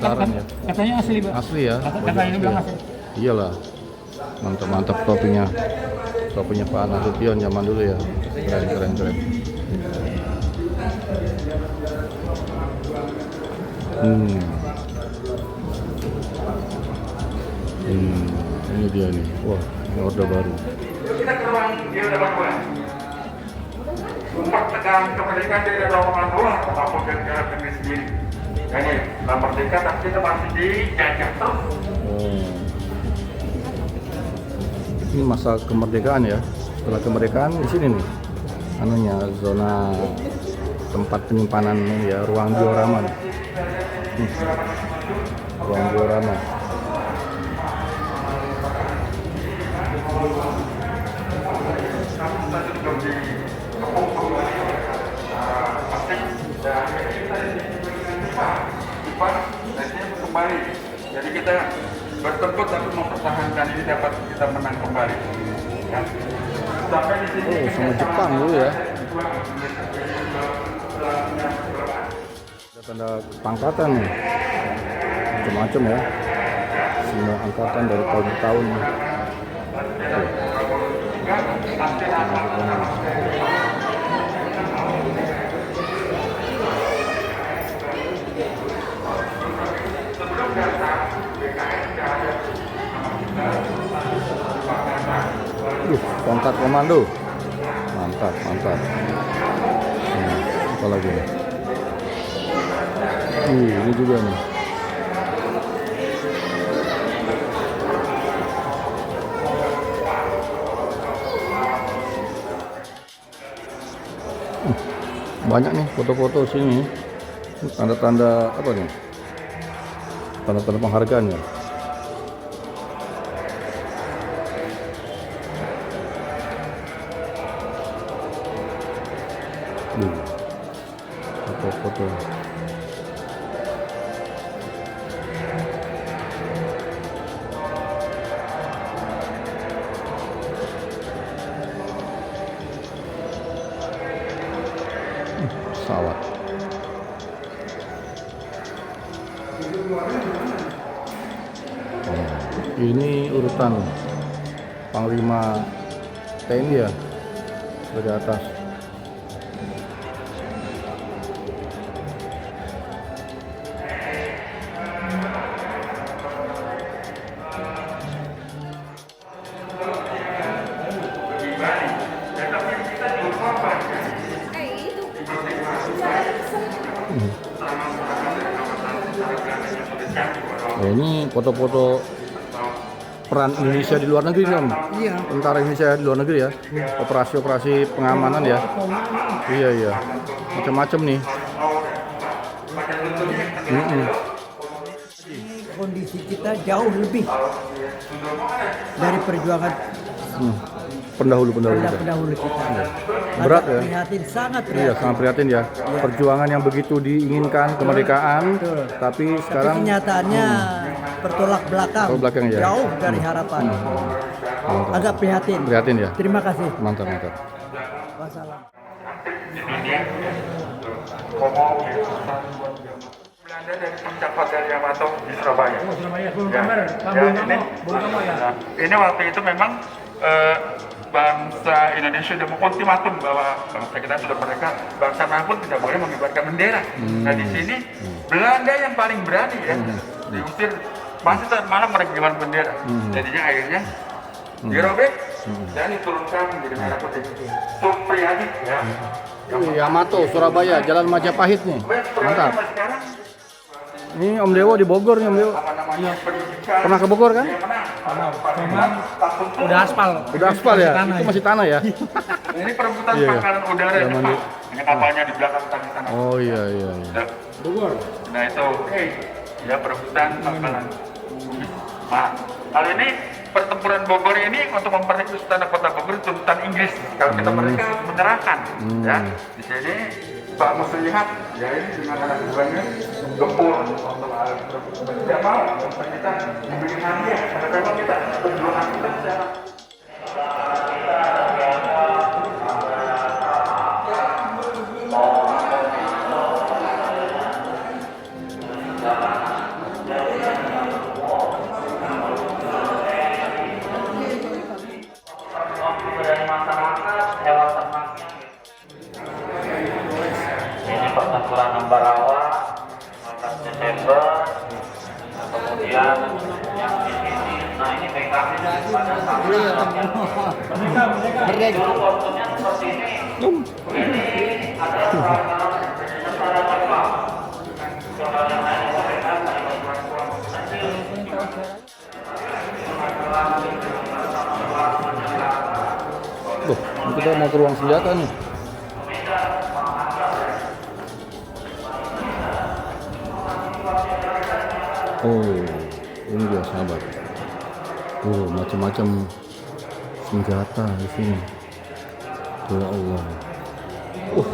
katanya asli, Pak. Asli ya. Katanya ini bilang asli. Iyalah. Mantap topinya. Topinya Pak Nasution zaman dulu ya. Keren. Ini dia nih. Wah, ini Orde Baru. Kita ke ruang dia udah bangun. Mempertekan kemerdekaan dari orang tua apapun negara sendiri. Ini merdeka tapi kita masih dijajah terus. Ini masa kemerdekaan ya. Setelah kemerdekaan di sini nih. Zona tempat penyimpanan ya, ruang diorama. Ruang diorama. Kembali. Jadi kita bertempur tapi mempertahankan ini dapat kita menang kembali. Ya. Sampai di sini. Sama Jepang dulu ya. Ada tanda pangkatan nih. Macam-macam ya. Semua angkatan dari tahun ke tahun. Tongkat komando. Mantap. Apa lagi nih? Ini juga nih. Banyak nih foto-foto sini. Tanda-tanda apa nih? Tanda-tanda penghargaan ya. Foto-foto. Pesawat. Ini urutan Panglima TNI ya, dari atas. Ya, ini foto-foto peran Indonesia di luar negeri kan? Iya. Tentara Indonesia di luar negeri ya. Operasi-operasi pengamanan ya. Iya. Macam-macam nih. Kondisi kita jauh lebih dari perjuangan pendahulu kita. Berat ya. Prihatin, sangat prihatin. Iya, sangat prihatin ya. Perjuangan yang begitu diinginkan, kemerdekaan, tapi sekarang kenyataannya bertolak belakang, ya. Jauh dari harapan. Agak prihatin. Prihatin ya. Terima kasih. Mantap. Wassalam. Belanda dari puncak Hotel Yamato di Surabaya. Ini waktu itu memang bangsa Indonesia sudah mengultimatum bahwa bangsa kita sudah merdeka, bangsa manapun tidak boleh mengibarkan bendera. Nah di sini Belanda yang paling berani ya, diusir masih malah mereka mengibarkan bendera. Jadinya akhirnya dirobek dan diturunkan menjadi merah putih. Supriyadi ya. Yamato Surabaya, Jalan Majapahit nih. Mantap. Ini Om Dewo di Bogor nih Om Dewo. Pernah ke Bogor kan? Udah aspal. Udah aspal ya? Itu masih tanah ya? Nah, ini perebutan Iya. pangkalan udara Zaman Jepang. di- Ini kapalnya di belakang tadi sana. Oh iya. Bogor. Nah itu, ya perebutan pangkalan. Nah, kali ini pertempuran Bogor ini untuk memperkuat istana kota Bogor tuntutan Inggris. Kalau kita mereka menyerahkan, ya di sini Pak Muslihat, ya ini dengan anak buahnya gempur untuk tidak mau kita diberi hadiah. Karena memang kita perjuangan kita secara ini pertempuran Ambarawa 14 Desember, kemudian yang di sini, nah ini PKB pada saat mereka waktunya seperti ini adalah salah tentara Jepang. Kalau yang lain mereka Loh, kita mau ke ruang senjata nih. Oh, ini dia sahabat. Oh, macam-macam senjata di sini. Ya Allah. Oh,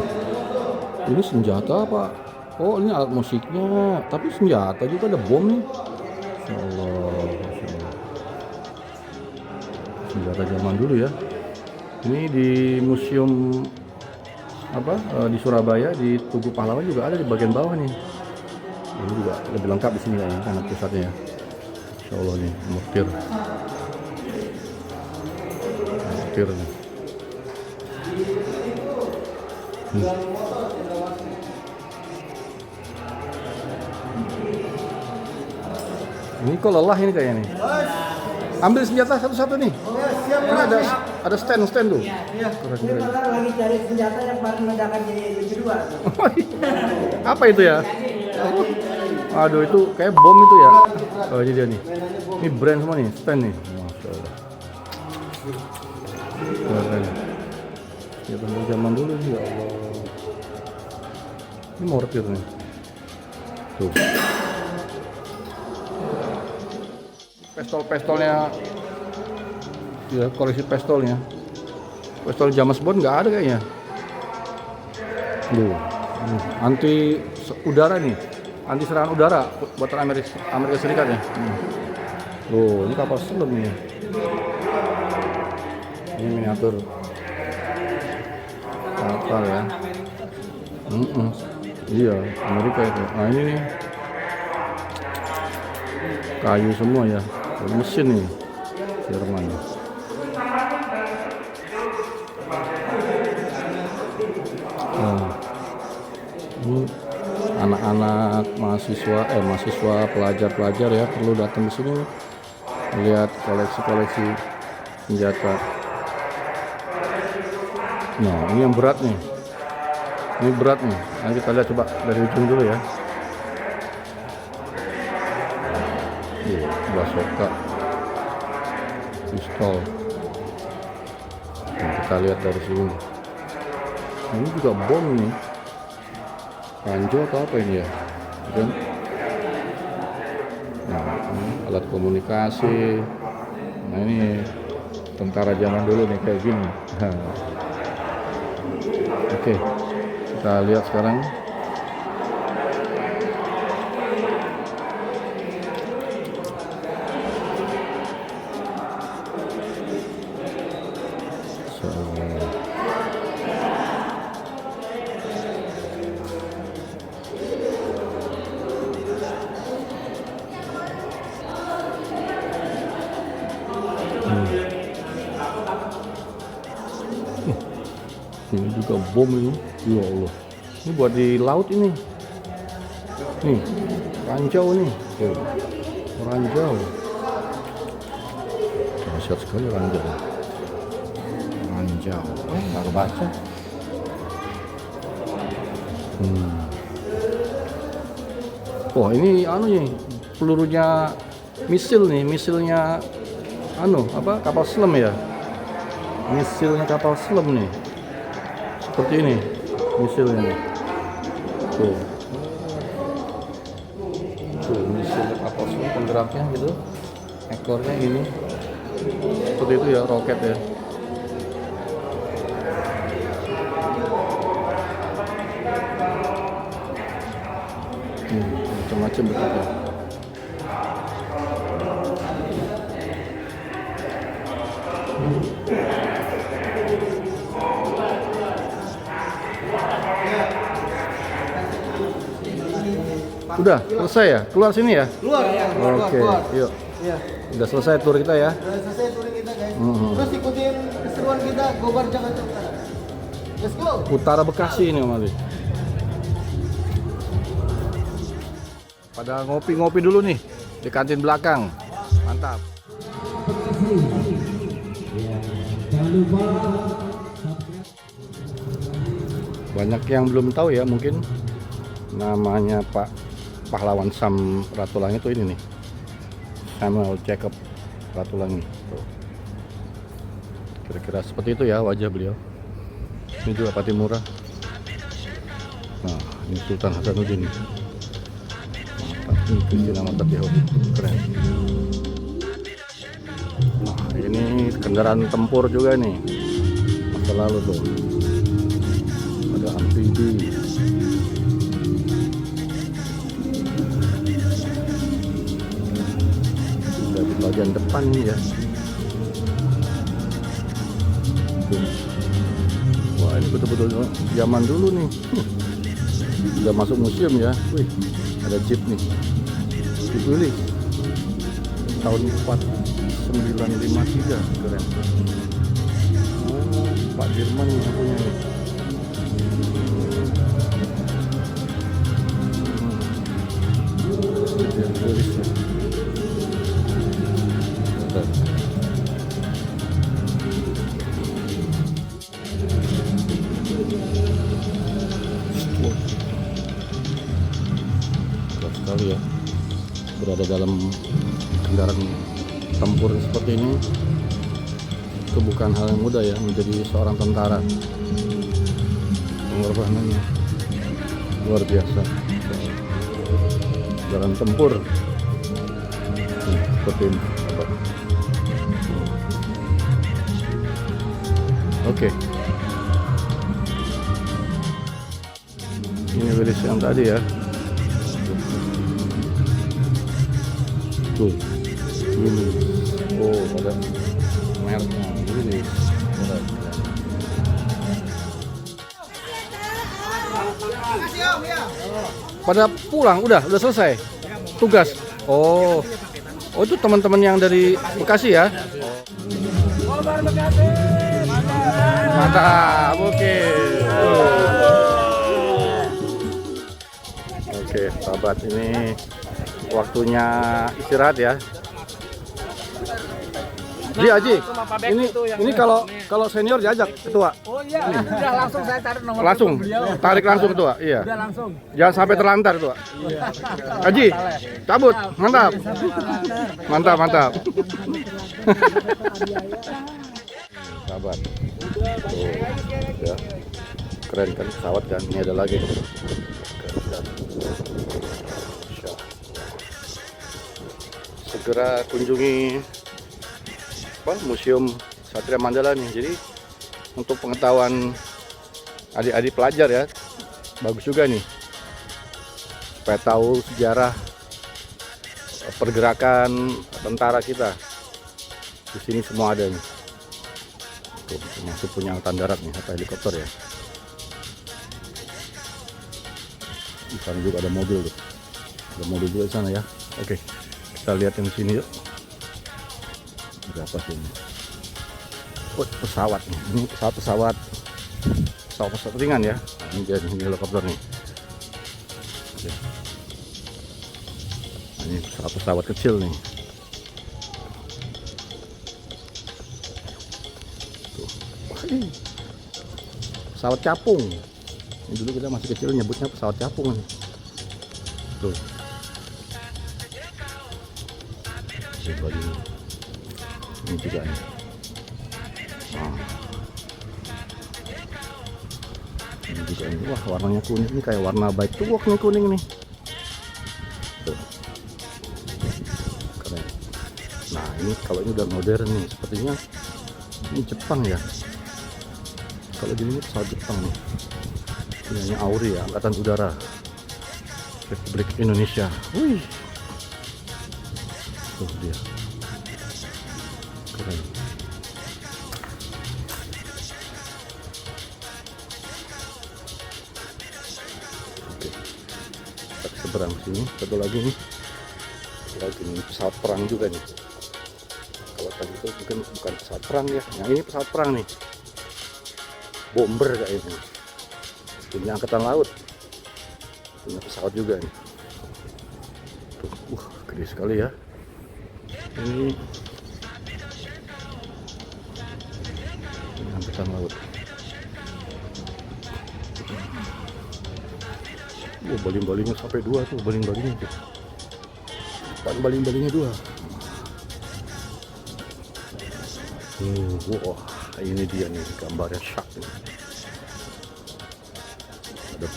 ini senjata apa? Oh, ini alat musiknya. Tapi senjata juga ada bom nih. Ya Allah. Masya Allah. Senjata zaman dulu ya. Ini di museum apa di Surabaya di Tugu Pahlawan juga ada di bagian bawah nih. Ini juga lebih lengkap di sini kayaknya karena pusatnya ya. Insya Allah nih mortir. Mortir nih. Ini kok lelah ini kayaknya nih. Ambil senjata satu-satu nih. Ini ada stand tuh. Iya. Ini orang lagi cari senjata yang paling ledakan di kedua. Apa itu ya? Aduh, itu kayak bom itu ya. Oh, ini dia nih. Ini brand semua nih, stand nih. Masya Allah. Keren. Ya dari zaman dulu nih, ya Allah. Ini mortir nih. Tuh. Pistol-pistolnya, ya koleksi pistolnya. Pistol James Bond nggak ada kayaknya. Duh, anti udara nih, anti serangan udara buatan Amerika Serikat ya. Tuh, ini kapal selam nih. Ini miniatur kapal ya. Iya, Amerika itu. Nah ini nih, kayu semua ya. Mesin nih, Jerman. Ini anak-anak mahasiswa pelajar ya perlu datang ke sini melihat koleksi senjata. Nah, ini yang berat nih. Ini berat nih. Nanti kita lihat coba dari ujung dulu ya. Bazooka, pistol. Nah, kita lihat dari sini. Ini juga bom nih. Panjo atau apa ini ya? Kan? Nah, ini alat komunikasi. Nah, ini tentara zaman dulu nih kayak gini. Oke, kita lihat sekarang. Ini juga bom ini, ya Allah. Ini buat di laut ini. Nih, ranjau nih. Tuh, ranjau. Dahsyat sekali ranjau. Ranjau. Nggak kebaca. Wah, ini anu nih, pelurunya misil nih, misilnya anu apa? Kapal selam ya. Misilnya kapal selam nih. Seperti ini misilnya nih. Tuh. Tuh, misil kapal selam penggeraknya gitu. Ekornya gini. Seperti itu ya, roket ya. Macam-macam bentuknya. Udah selesai ya? Keluar sini ya? Keluar. Oke, yuk. Iya. Udah selesai tur kita ya? Udah selesai touring kita guys. Terus ikutin keseruan kita Gobar Jakarta Utara. Let's go. Utara Bekasi ini Om Ali. Pada ngopi-ngopi dulu nih di kantin belakang. Mantap. Banyak yang belum tahu ya mungkin namanya Pak Pahlawan Sam Ratulangi itu ini nih. Samuel Jacob Ratulangi. Tuh. Kira-kira seperti itu ya wajah beliau. Ini juga Patimura. Nah, ini Sultan Hasanuddin. Mantap, ini Kristina Matapiho. Keren. Nah, ini kendaraan tempur juga nih. Masa lalu tuh. Ada amfibi. Sudah di bagian depan nih ya. Tuh. Wah, ini betul-betul zaman dulu nih. Udah masuk museum ya. Wih, ada jeep nih. Dipilih tahun 4953. Keren. Oh, Pak Dirman yang punya nih. Tulisnya. Berat sekali ya berada dalam kendaraan tempur seperti ini. Itu bukan hal yang mudah ya, menjadi seorang tentara. Pengorbanannya luar biasa. Kendaraan tempur seperti ini. Oke. Ini Willys yang tadi ya. Tuh. Willys. Oh, ada mereknya Willys. Pada pulang udah selesai tugas. Oh itu teman-teman yang dari Bekasi ya. Mantap. Oke. Oke, sahabat, ini waktunya istirahat ya. Ji, Aji, ini kalau senior diajak ketua. Oh iya, udah langsung saya tarik nomor Langsung, beliau. tarik langsung ketua. Iya. Udah langsung. Jangan sampai terlantar ketua. Aji, cabut, mantap, mantap, mantap. Sahabat, tuh, ya. Keren kan pesawat kan. Ini ada lagi. Segera kunjungi Museum Satria Mandala nih. Jadi untuk pengetahuan adik-adik pelajar ya, bagus juga nih supaya tahu sejarah pergerakan tentara kita. Di sini semua ada nih. Tuh, termasuk punya angkatan darat nih, atau helikopter ya. Di sana juga ada mobil tuh. Ada mobil juga di sana ya. Oke, kita lihat yang sini yuk. Ada apa sih ini? Oh, pesawat nih. Ini pesawat ringan ya. Ini jadi helikopter nih. Oke. Nah, ini pesawat kecil nih. Tuh. Wah, ini pesawat capung. Ini dulu kita masih kecil nyebutnya pesawat capung nih. Tuh. Ini juga nih. Nah. Ini juga ini. Wah, warnanya kuning nih, kayak warna baik tuh nih, kuning nih. Tuh. Keren. Nah, ini kalau ini udah modern nih, sepertinya ini Jepang ya. Kalau gini pesawat Jepang nih. Ini Auri ya, Angkatan Udara Republik Indonesia. Wih. Tuh dia. Keren. Oke. Kita seberang sini. Satu lagi nih. Satu lagi nih, pesawat perang juga nih. Kalau tadi itu bukan pesawat perang ya. Yang ini pesawat perang nih. Bomber kayak ini. Punya angkatan laut. Punya pesawat juga nih. Tuh, gede sekali ya. Ini angkatan laut. Baling-balingnya sampai 2 tuh, baling-balingnya tuh. Baling-balingnya 2. Wah, ini dia nih gambarnya shark nih. Ada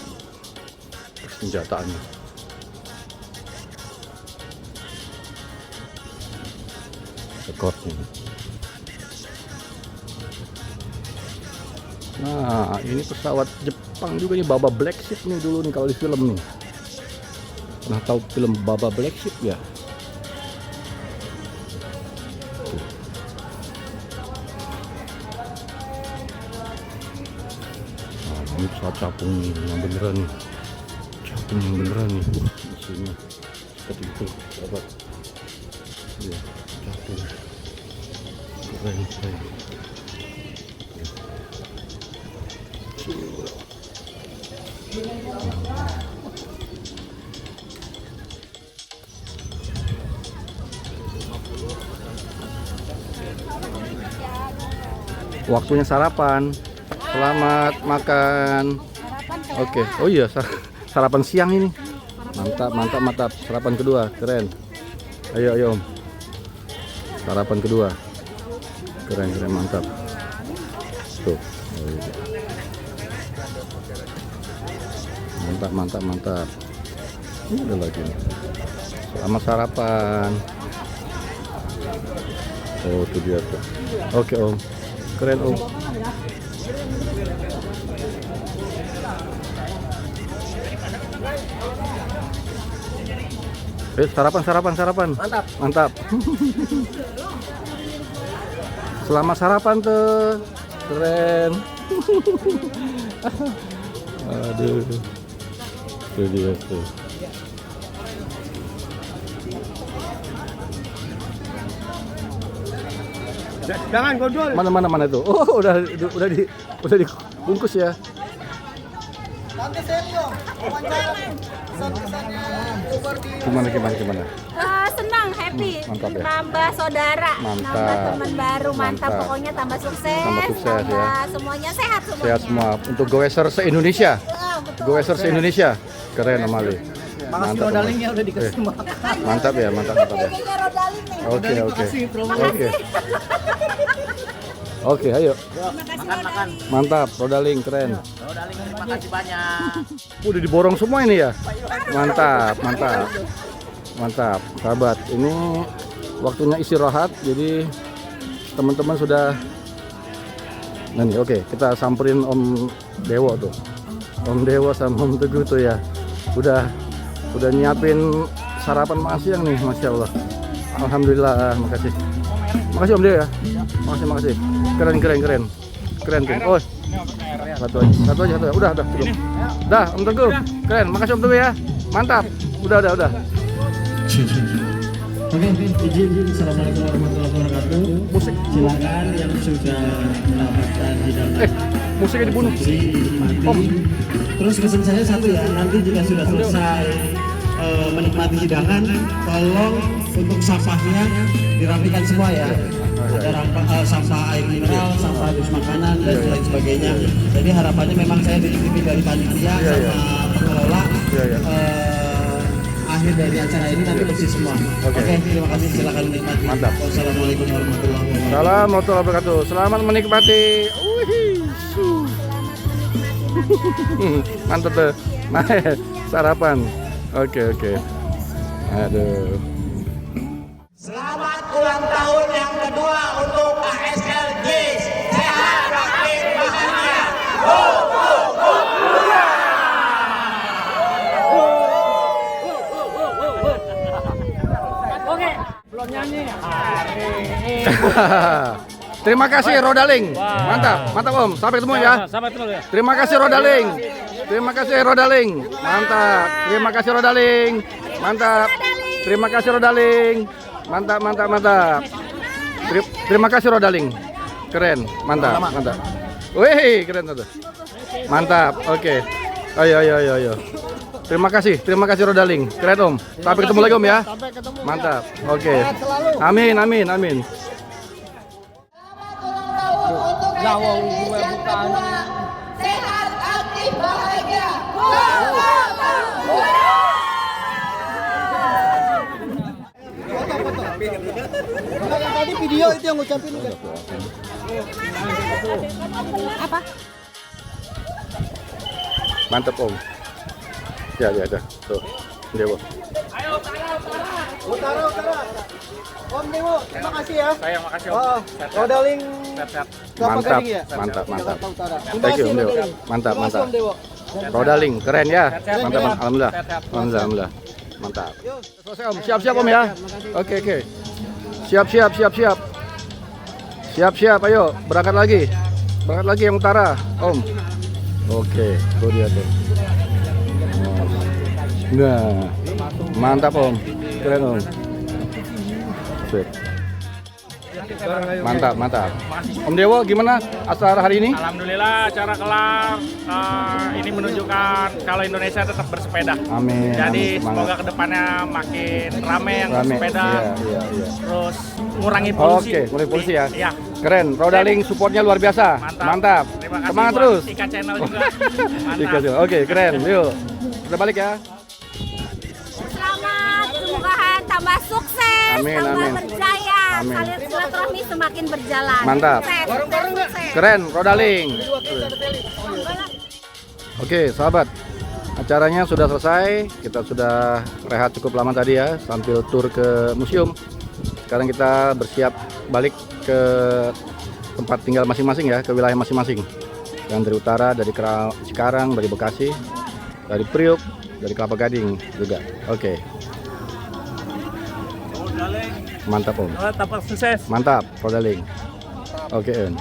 persenjataannya. Rekornya. Nah, ini pesawat Jepang juga nih, Baba Black Ship nih dulu nih kalau di film nih. Pernah tahu film Baba Black Ship ya? Nah, ini pesawat capung nih, yang beneran nih. Capung yang beneran nih. Di sini seperti itu, sahabat. Ya, capung. Keren. Waktunya sarapan. Selamat makan. Oke. Oh iya, sarapan siang ini. Mantap. Sarapan kedua, keren. Ayo Om. Sarapan kedua. Keren, mantap. Tuh. Oh, iya. Mantap. Ini ada lagi nih. Selamat sarapan. Oh, itu dia tuh. Oke Om. Keren Om. Sarapan. Mantap. Selamat sarapan tuh. Keren. Aduh. Itu dia tuh. Jangan gondol. Mana itu? Oh, udah dibungkus ya. Tante Sergio, wawancara kesan-kesannya Gobar di Gimana? Senang, happy. Mantap ya. Tambah saudara, Mantap. tambah teman baru, mantap. Mantap. Pokoknya tambah sukses, Tambah ya. semuanya sehat semuanya. Sehat semua untuk goeser se-Indonesia. Betul. Goeser se-Indonesia. Keren Amali. Makasih modalingnya udah dikasih makan. Mantap ya. Kayaknya rodaling nih. Oke. Oke, ayo. Makan. Mantap, rodaling keren. Rodaling, terima kasih banyak. Udah diborong semua ini ya. Mantap. Sahabat, ini waktunya istirahat. Jadi teman-teman sudah. Nah nih, oke, kita samperin Om Dewo tuh. Om Dewo sama Om Teguh tuh ya. Udah nyiapin sarapan makan siang nih, Masya Allah. Alhamdulillah, makasih Om Dewo ya. Makasih. Keren tuh. Oh, satu aja. Udah cukup. Dah, Om Teguh. Keren, makasih Om Teguh ya. Mantap. Udah. Oke, izin. Assalamualaikum warahmatullahi wabarakatuh. Musik. Silakan yang sudah mendapatkan hidangan. Musiknya dibunuh. Dinikmati. Terus pesan saya satu ya, nanti jika sudah selesai menikmati hidangan, tolong untuk sampahnya dirapikan semua ya. Ada sampah air mineral, sampah habis makanan dan lain sebagainya. Jadi harapannya memang saya dititipin dari panitia sama pengelola. akhir dari acara ini nanti bersih semua. Oke, terima kasih, silakan menikmati. Mantap. Wassalamualaikum warahmatullahi wabarakatuh. Salam warahmatullahi wabarakatuh. Selamat menikmati. Mantap tuh. Sarapan. Oke. Aduh. Selamat ulang tahun yang kedua untuk ASLJ. Sehat, aktif, bahagia. Go, go, go. Oke, belum nyanyi. Terima kasih Rodaling. Mantap Om. Sampai ketemu ya. Sampai ketemu ya. Terima kasih Rodaling. Terima kasih Rodaling. Mantap. Terima kasih Rodaling. Mantap. Terima kasih Rodaling. Mantap. Terima kasih Rodaling. Keren. Mantap. Wih, keren tuh. Mantap. Oke. Ayo. Terima kasih Rodaling. Keren Om. Sampai ketemu lagi Om ya. Sampai ketemu. Mantap. Oke. Amin. Sehat, aktif, bahagia. Tadi video itu yang ngucapin udah. Apa? Mantap Om. Ya. Tuh. Dewo. Utara. Om Dewo, terima kasih ya. Saya makasih Oh, Rodaling Sehat-sehat. Kelapa Mantap. Gading ya? Mantap. Jakarta Utara. Terima Thank you kasih Om Dewo. Rodaling. Mantap. Terima kasih Om Dewo. Rodaling, keren ya. Mantap. ya. Alhamdulillah. Mantap. Selesai Om. Siap Om ya. Oke. Siap. Ayo, berangkat lagi yang utara, Om. Oke, tuh dia tuh. Nah, mantap Om. Keren Om. Sip. Mantap. Om Dewo, gimana acara hari ini? Alhamdulillah acara kelar. Ini menunjukkan kalau Indonesia tetap bersepeda. Amin. Jadi Amin. semoga kedepannya makin rame yang bersepeda. Iya. Terus ngurangi polusi. Oke, ngurangi polusi ya. Iya. Keren, Rodaling supportnya luar biasa. Mantap. Terima kasih Semangat buat terus. Ika Channel juga. Ika Mantap. Channel. Oke, keren. Yuk. Kita balik ya. Selamat, semoga tambah sukses, Amin, tambah amin. berjaya, Amin. kalian silaturahmi semakin berjalan. Mantap. Sukses. Keren, Rodaling. Oke, sahabat. Acaranya sudah selesai. Kita sudah rehat cukup lama tadi ya, sambil tur ke museum. Sekarang kita bersiap balik ke tempat tinggal masing-masing ya, ke wilayah masing-masing. Yang dari utara, dari Cikarang, dari Bekasi, dari Priuk, dari Kelapa Gading juga. Oke. Mantap Om. Tampak sukses. Mantap, Rodaling. Oke Om.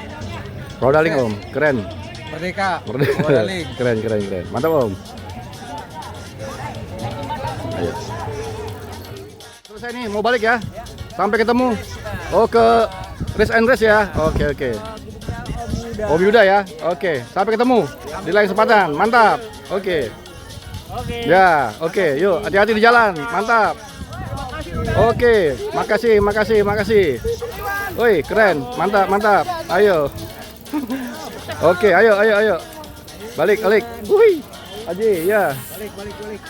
Rodaling Om, keren. Merdeka. Rodaling. Keren. Mantap Om. Ayo. Selesai nih, mau balik ya. Sampai ketemu. Oh, ke Race and Race ya. Oke. Om Yuda ya. Oke, sampai ketemu di lain kesempatan. Mantap. Oke. Ya, oke. Yuk, hati-hati di jalan. Mantap. Oke, makasih. Woi, keren. Mantap. Ayo. Oke, ayo. Balik. Wih. Aji, ya. Balik.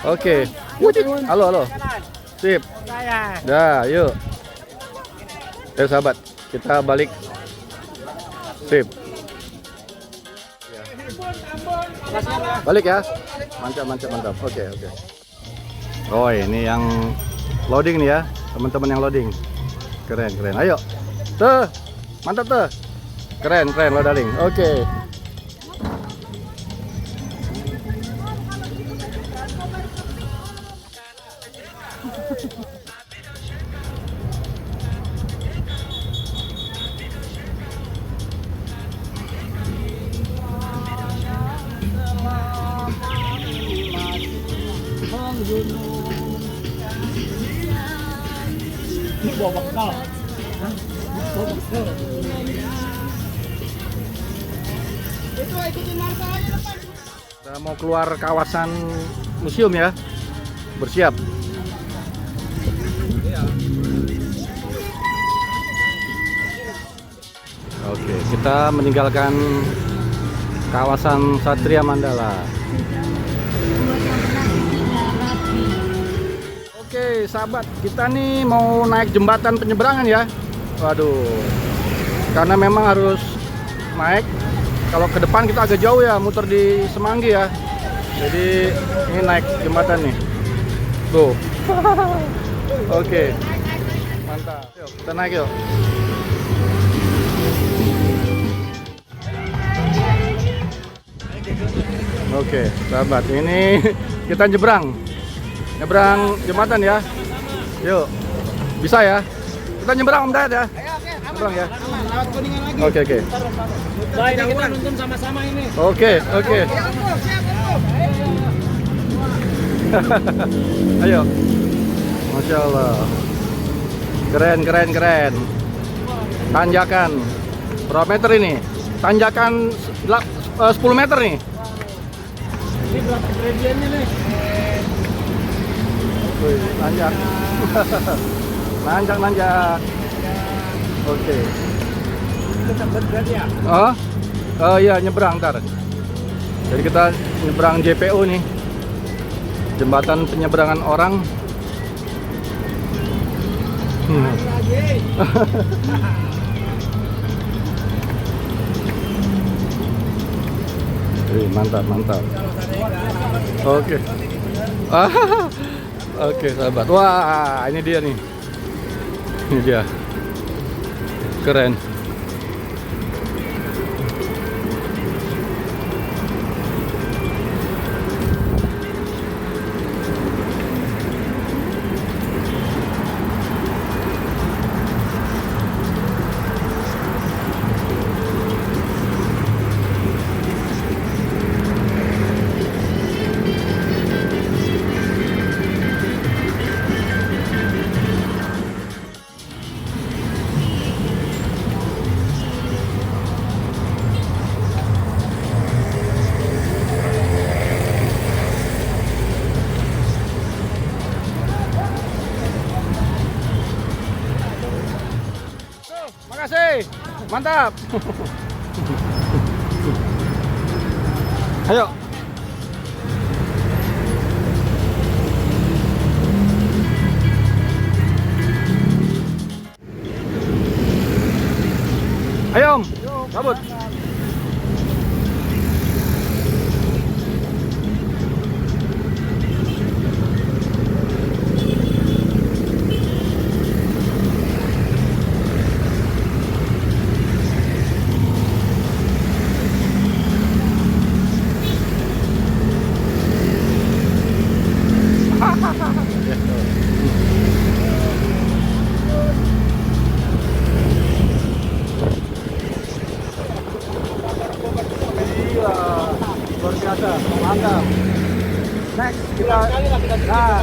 Oke. Halo. Sip. Dah, yuk. Ayo sahabat, kita balik. Sip. Balik ya. Mantap. Oke. Oh, ini yang loading nih ya, teman-teman yang loading. Keren. Ayo. Tuh. Mantap tuh. Keren Rodaling. Oke. Kita mau keluar kawasan museum ya. Bersiap. Oke, kita meninggalkan kawasan Satria Mandala. Oke, sahabat, kita nih mau naik jembatan penyeberangan ya. Waduh, karena memang harus naik. Kalau ke depan kita agak jauh ya, muter di Semanggi ya. Jadi ini naik jembatan nih. Tuh. Oke, mantap. Yuk, kita naik yuk. Oke, sahabat, ini kita nyebrang jembatan ya. Yuk, bisa ya? Kita nyebrang Om Dayat ya. Nyebrang ya. Lewat Kuningan lagi. Oke. Nah, ini kita nonton sama-sama ini. Oke. Ayo. Masya Allah. Keren. Tanjakan. Berapa meter ini? Tanjakan 10 meter nih. Ini berapa gradiennya nih? Wih, nanjak. Nanjak. Oke. Tetap bergrad ya? Oh iya, nyebrang ntar. Jadi kita nyebrang JPO nih. Jembatan penyeberangan orang. Mantap. Oke. Oke, sahabat. Wah, ini dia nih. Ini dia. Keren. Makasih, mantap. Ayo. Ayo Om, cabut. Luar biasa, mantap. Next kita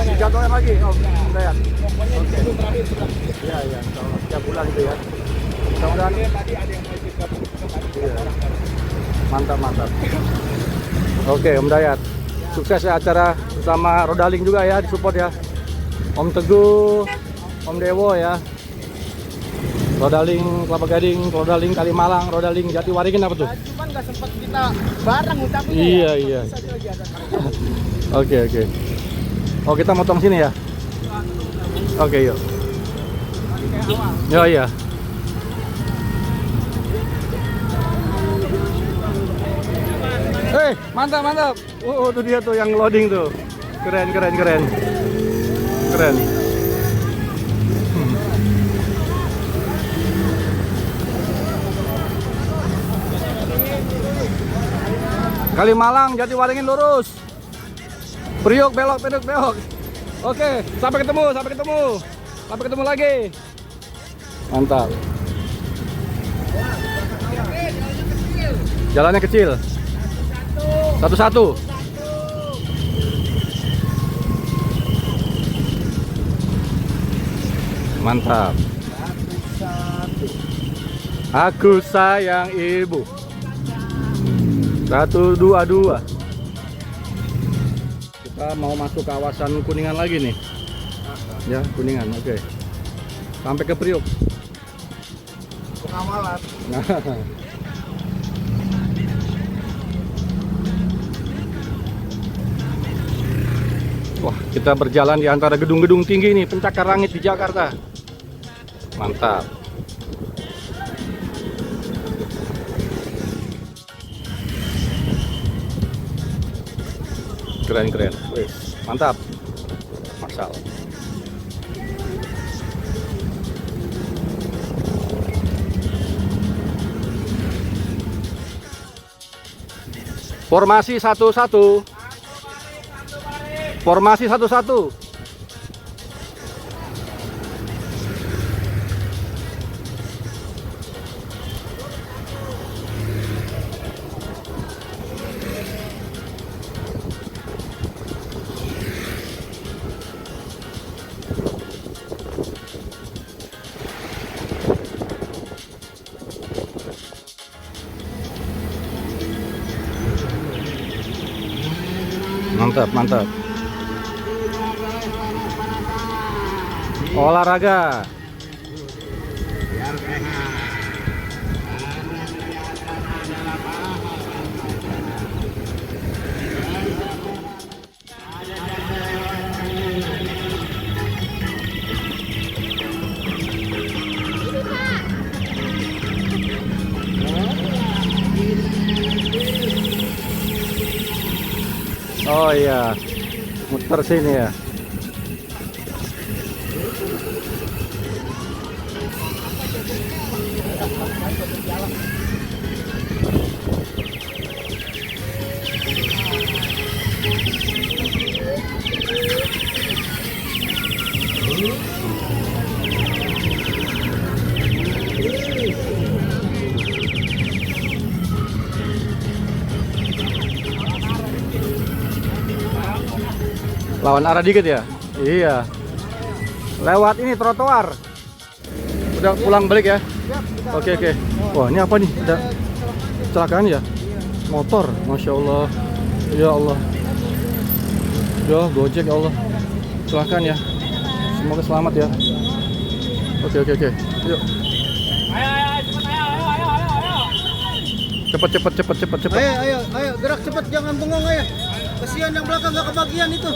dijadwalkan lagi Om Dayat. Oke. Iya, setiap bulan itu ya. Mudah-mudahan tadi ada yang mantap. Oke, Om Dayat. Sukses ya acara bersama Rodaling juga ya, disupport ya. Om Teguh, Om Dewo ya. Rodaling Kelapa Gading, Rodaling Kalimalang, Rodaling Jatiwaringin apa tuh? Cuman nggak sempat kita bareng ngucapin. Iya. Oke. Oh, kita motong sini ya? Oke, yuk. Iya. Mantap. Itu dia tuh yang loading tuh. Keren. Kalimalang, Jatiwaringin lurus. Priok belok. Oke, sampai ketemu. Sampai ketemu lagi. Mantap. Jalannya kecil. Satu. Mantap. Aku sayang ibu. 1, 2, 2. Kita mau masuk kawasan Kuningan lagi nih. Ya, Kuningan, oke. Sampai ke Priok. Pengawalan. Wah, kita berjalan di antara gedung-gedung tinggi nih, pencakar langit di Jakarta. Mantap. Keren-keren. Wih, mantap. Masal. Formasi 1-1. Formasi 1-1. Mantap, mantap. Olahraga. Oh iya, muter sini ya. Lawan arah dikit ya? Iya. Lewat ini trotoar. Udah pulang balik ya? Oke, oke. Wah, ini apa nih? Ada kecelakaan ya? Motor, Masya Allah. Ya Allah. Ya, Gojek ya Allah. Kecelakaan ya. Semoga selamat ya. Oke, oke, oke. Yuk. Cepet, cepet, cepet, cepet, cepet. Ayo, gerak cepet, jangan bengong ayo. Kasihan yang belakang nggak kebagian itu.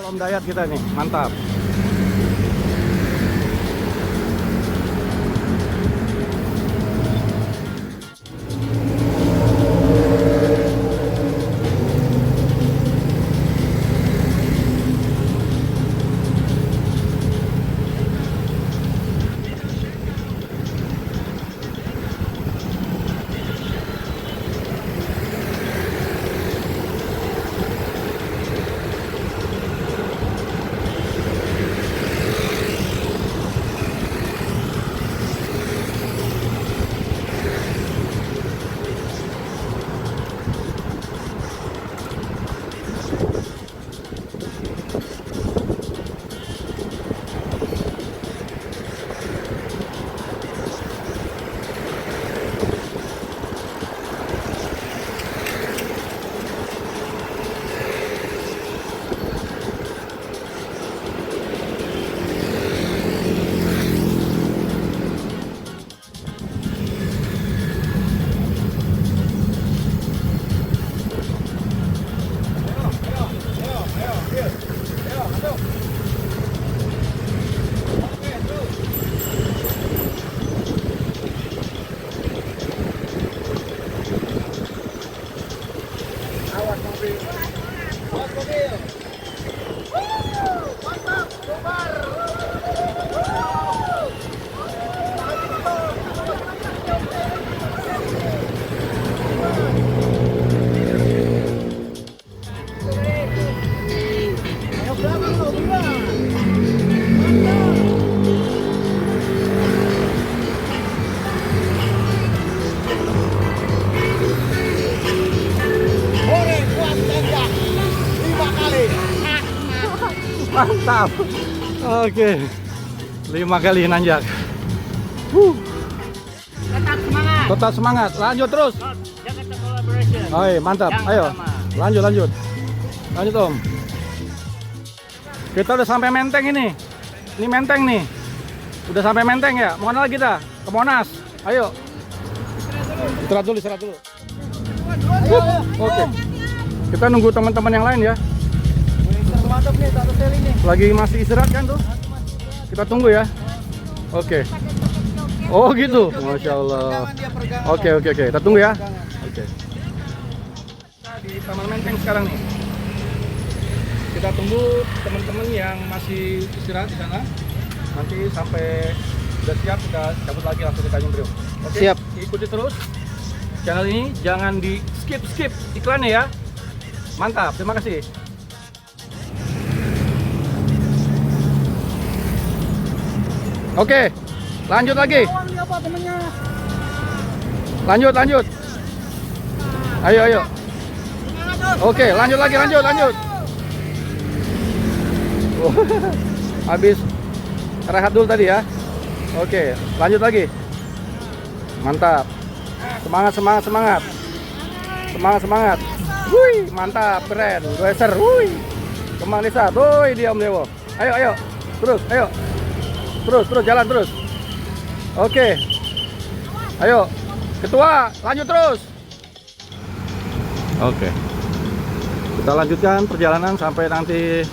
Om Dayat kita nih, mantap. Mantap. Oke. 5 kali nanjak. Tetap semangat. Tetap semangat. Lanjut terus. Jakarta Collaboration. Oi, mantap. Ayo. Lanjut. Lanjut Om. Kita udah sampai Menteng ini. Ini Menteng nih. Udah sampai Menteng ya. Mau kemana lagi kita? Ke Monas. Ayo. Istirahat dulu. Oke. Kita nunggu teman-teman yang lain ya. Lagi masih istirahat kan tuh? Kita tunggu ya. Oke. Oh gitu. Masya Allah. Oke. Kita tunggu ya. Oke. Kita di Taman Menteng sekarang nih. Kita tunggu teman-teman yang masih istirahat di sana. Nanti sampai udah siap kita cabut lagi langsung ke Tanjung Priok. Oke. Siap. Ikuti terus channel ini, jangan di skip iklannya ya. Mantap. Terima kasih. Oke, lanjut lagi. Lanjut. Ayo. Oke, lanjut lagi. Habis rehat dulu tadi ya. Oke, lanjut lagi. Mantap. Semangat. Wih, mantap, keren. Racer, wih. Kembang desa, wih, diam dewo. Ayo. Terus, jalan terus. Oke. Ayo. Ketua, lanjut terus. Oke. Kita lanjutkan perjalanan sampai nanti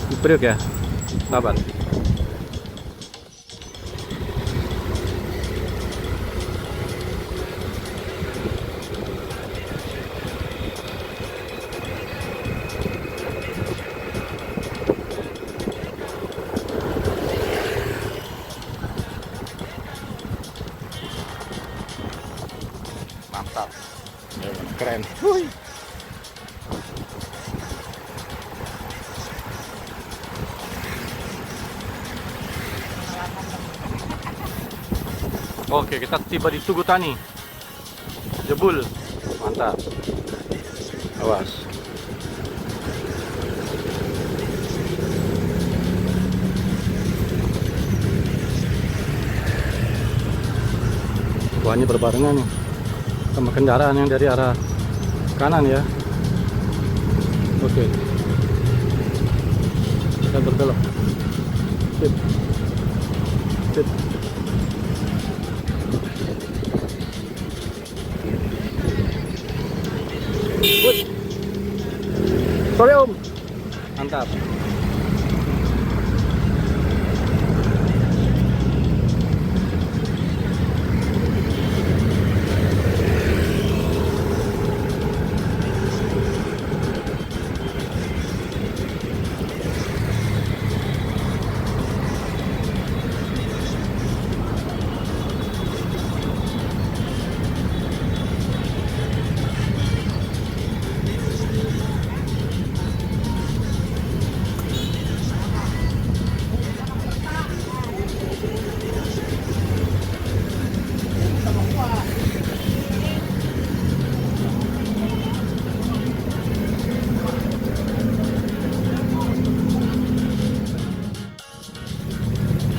di Priok ya. Sahabat. Mantap. Keren. Oke, kita tiba di Tugu Tani. Jebul. Mantap. Awas. Wah, ini berbarengan nih sama kendaraan yang dari arah kanan ya. Oke. Kita berbelok. Sip. Sorry Om. Mantap.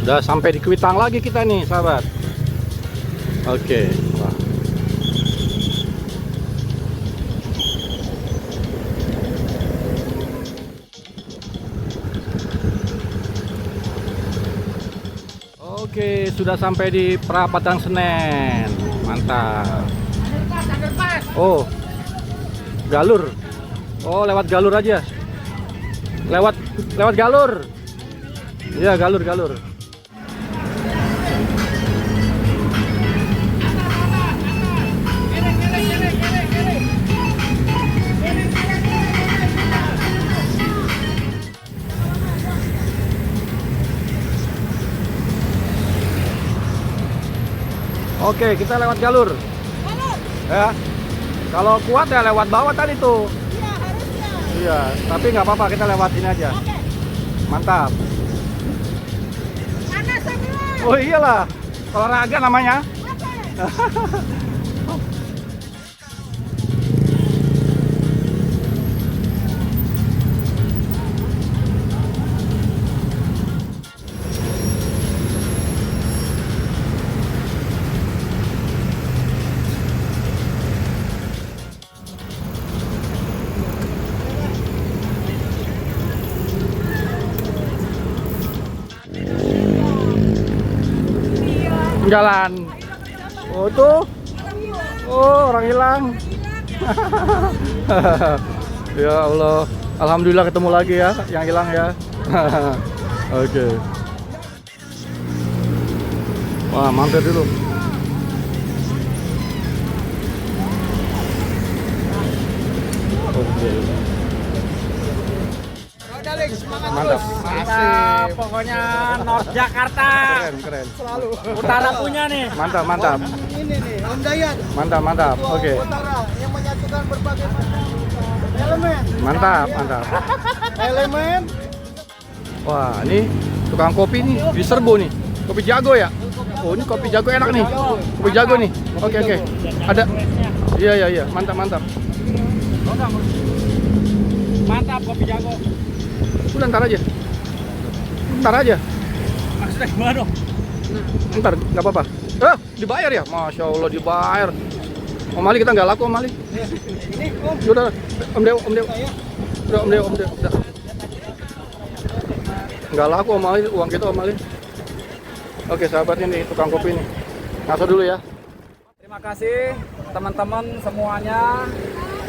Udah sampai di Kuitang lagi kita nih, sahabat. Oke. Wah. Oke, sudah sampai di Perapatan Senen. Mantap. Oh, galur. Oh, lewat galur aja. Lewat galur. Iya, galur. Oke, kita lewat jalur. Ya. Kalau kuat ya lewat bawah tadi tuh. Iya, harusnya. Iya, tapi nggak apa-apa, kita lewat ini aja. Oke. Mantap. Panas semua. Oh iyalah, olahraga namanya. Jalan. Oh tuh. Oh, orang hilang. Ya Allah. Alhamdulillah ketemu lagi ya yang hilang ya. Oke. Wah, mampir dulu. Oke. Rodaling, semangat Mantap. Kita pokoknya North Jakarta. Keren, keren. Utara punya nih. Mantap, mantap. Ini nih, Om Dayat. Mantap, mantap. Oke. Utara yang menyatukan berbagai macam elemen. Mantap, mantap. Elemen. Wah, ini tukang kopi nih di Serbu nih. Kopi Jago ya? Oh, ini kopi Jago enak nih. Kopi Jago nih. Oke, oke. Ada. Iya, iya, iya. Mantap, mantap. Mantap kopi Jago. Udah ntar aja. Ntar aja. Maksudnya gimana dong? Ntar, nggak apa-apa. Dibayar ya? Masya Allah dibayar. Om Ali kita nggak laku Om Ali. Udah, Om Dew, Om Dew. Udah, Om Dew, Om Dew. Udah. Nggak laku Om Ali, uang kita Om Ali. Oke sahabat ini tukang kopi nih. Ngaso dulu ya. Terima kasih teman-teman semuanya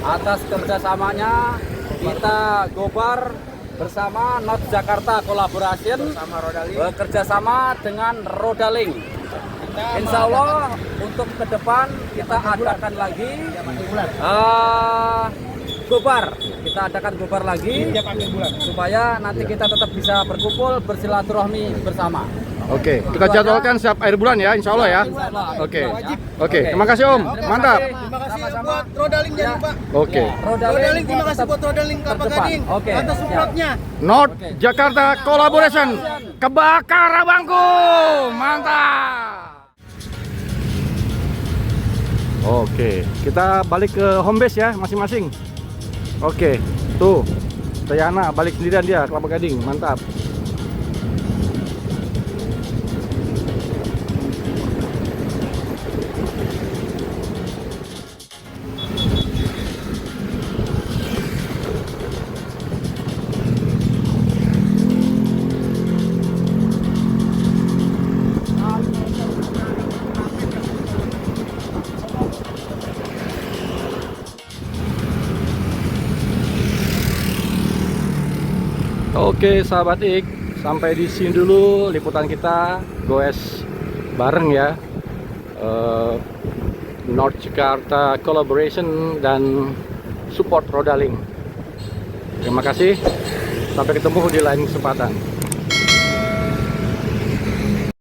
atas kerjasamanya. Kita Gobar bersama North Jakarta Collaboration bekerja sama dengan Rodaling. Insya Allah untuk ke depan kita adakan lagi Gobar. Kita adakan Gobar lagi supaya nanti kita tetap bisa berkumpul bersilaturahmi bersama. Oke, kita jadwalkan setiap akhir bulan ya, insya Allah ya. Oke, oke. Terima kasih Om, mantap. Terima kasih buat Rodaling jangan lupa. Oke. Rodaling terima kasih buat Rodaling Kelapa Gading. Oke. Atas supportnya. North Jakarta Collaboration, kebakar abangku, mantap. Oke, kita balik ke home base ya, masing-masing. Oke, tuh, Tayana balik sendirian dia, Kelapa Gading, mantap. Oke sahabat Ik, sampai di sini dulu liputan kita goes bareng ya. North Jakarta Collaboration dan support Rodaling. Terima kasih, sampai ketemu di lain kesempatan.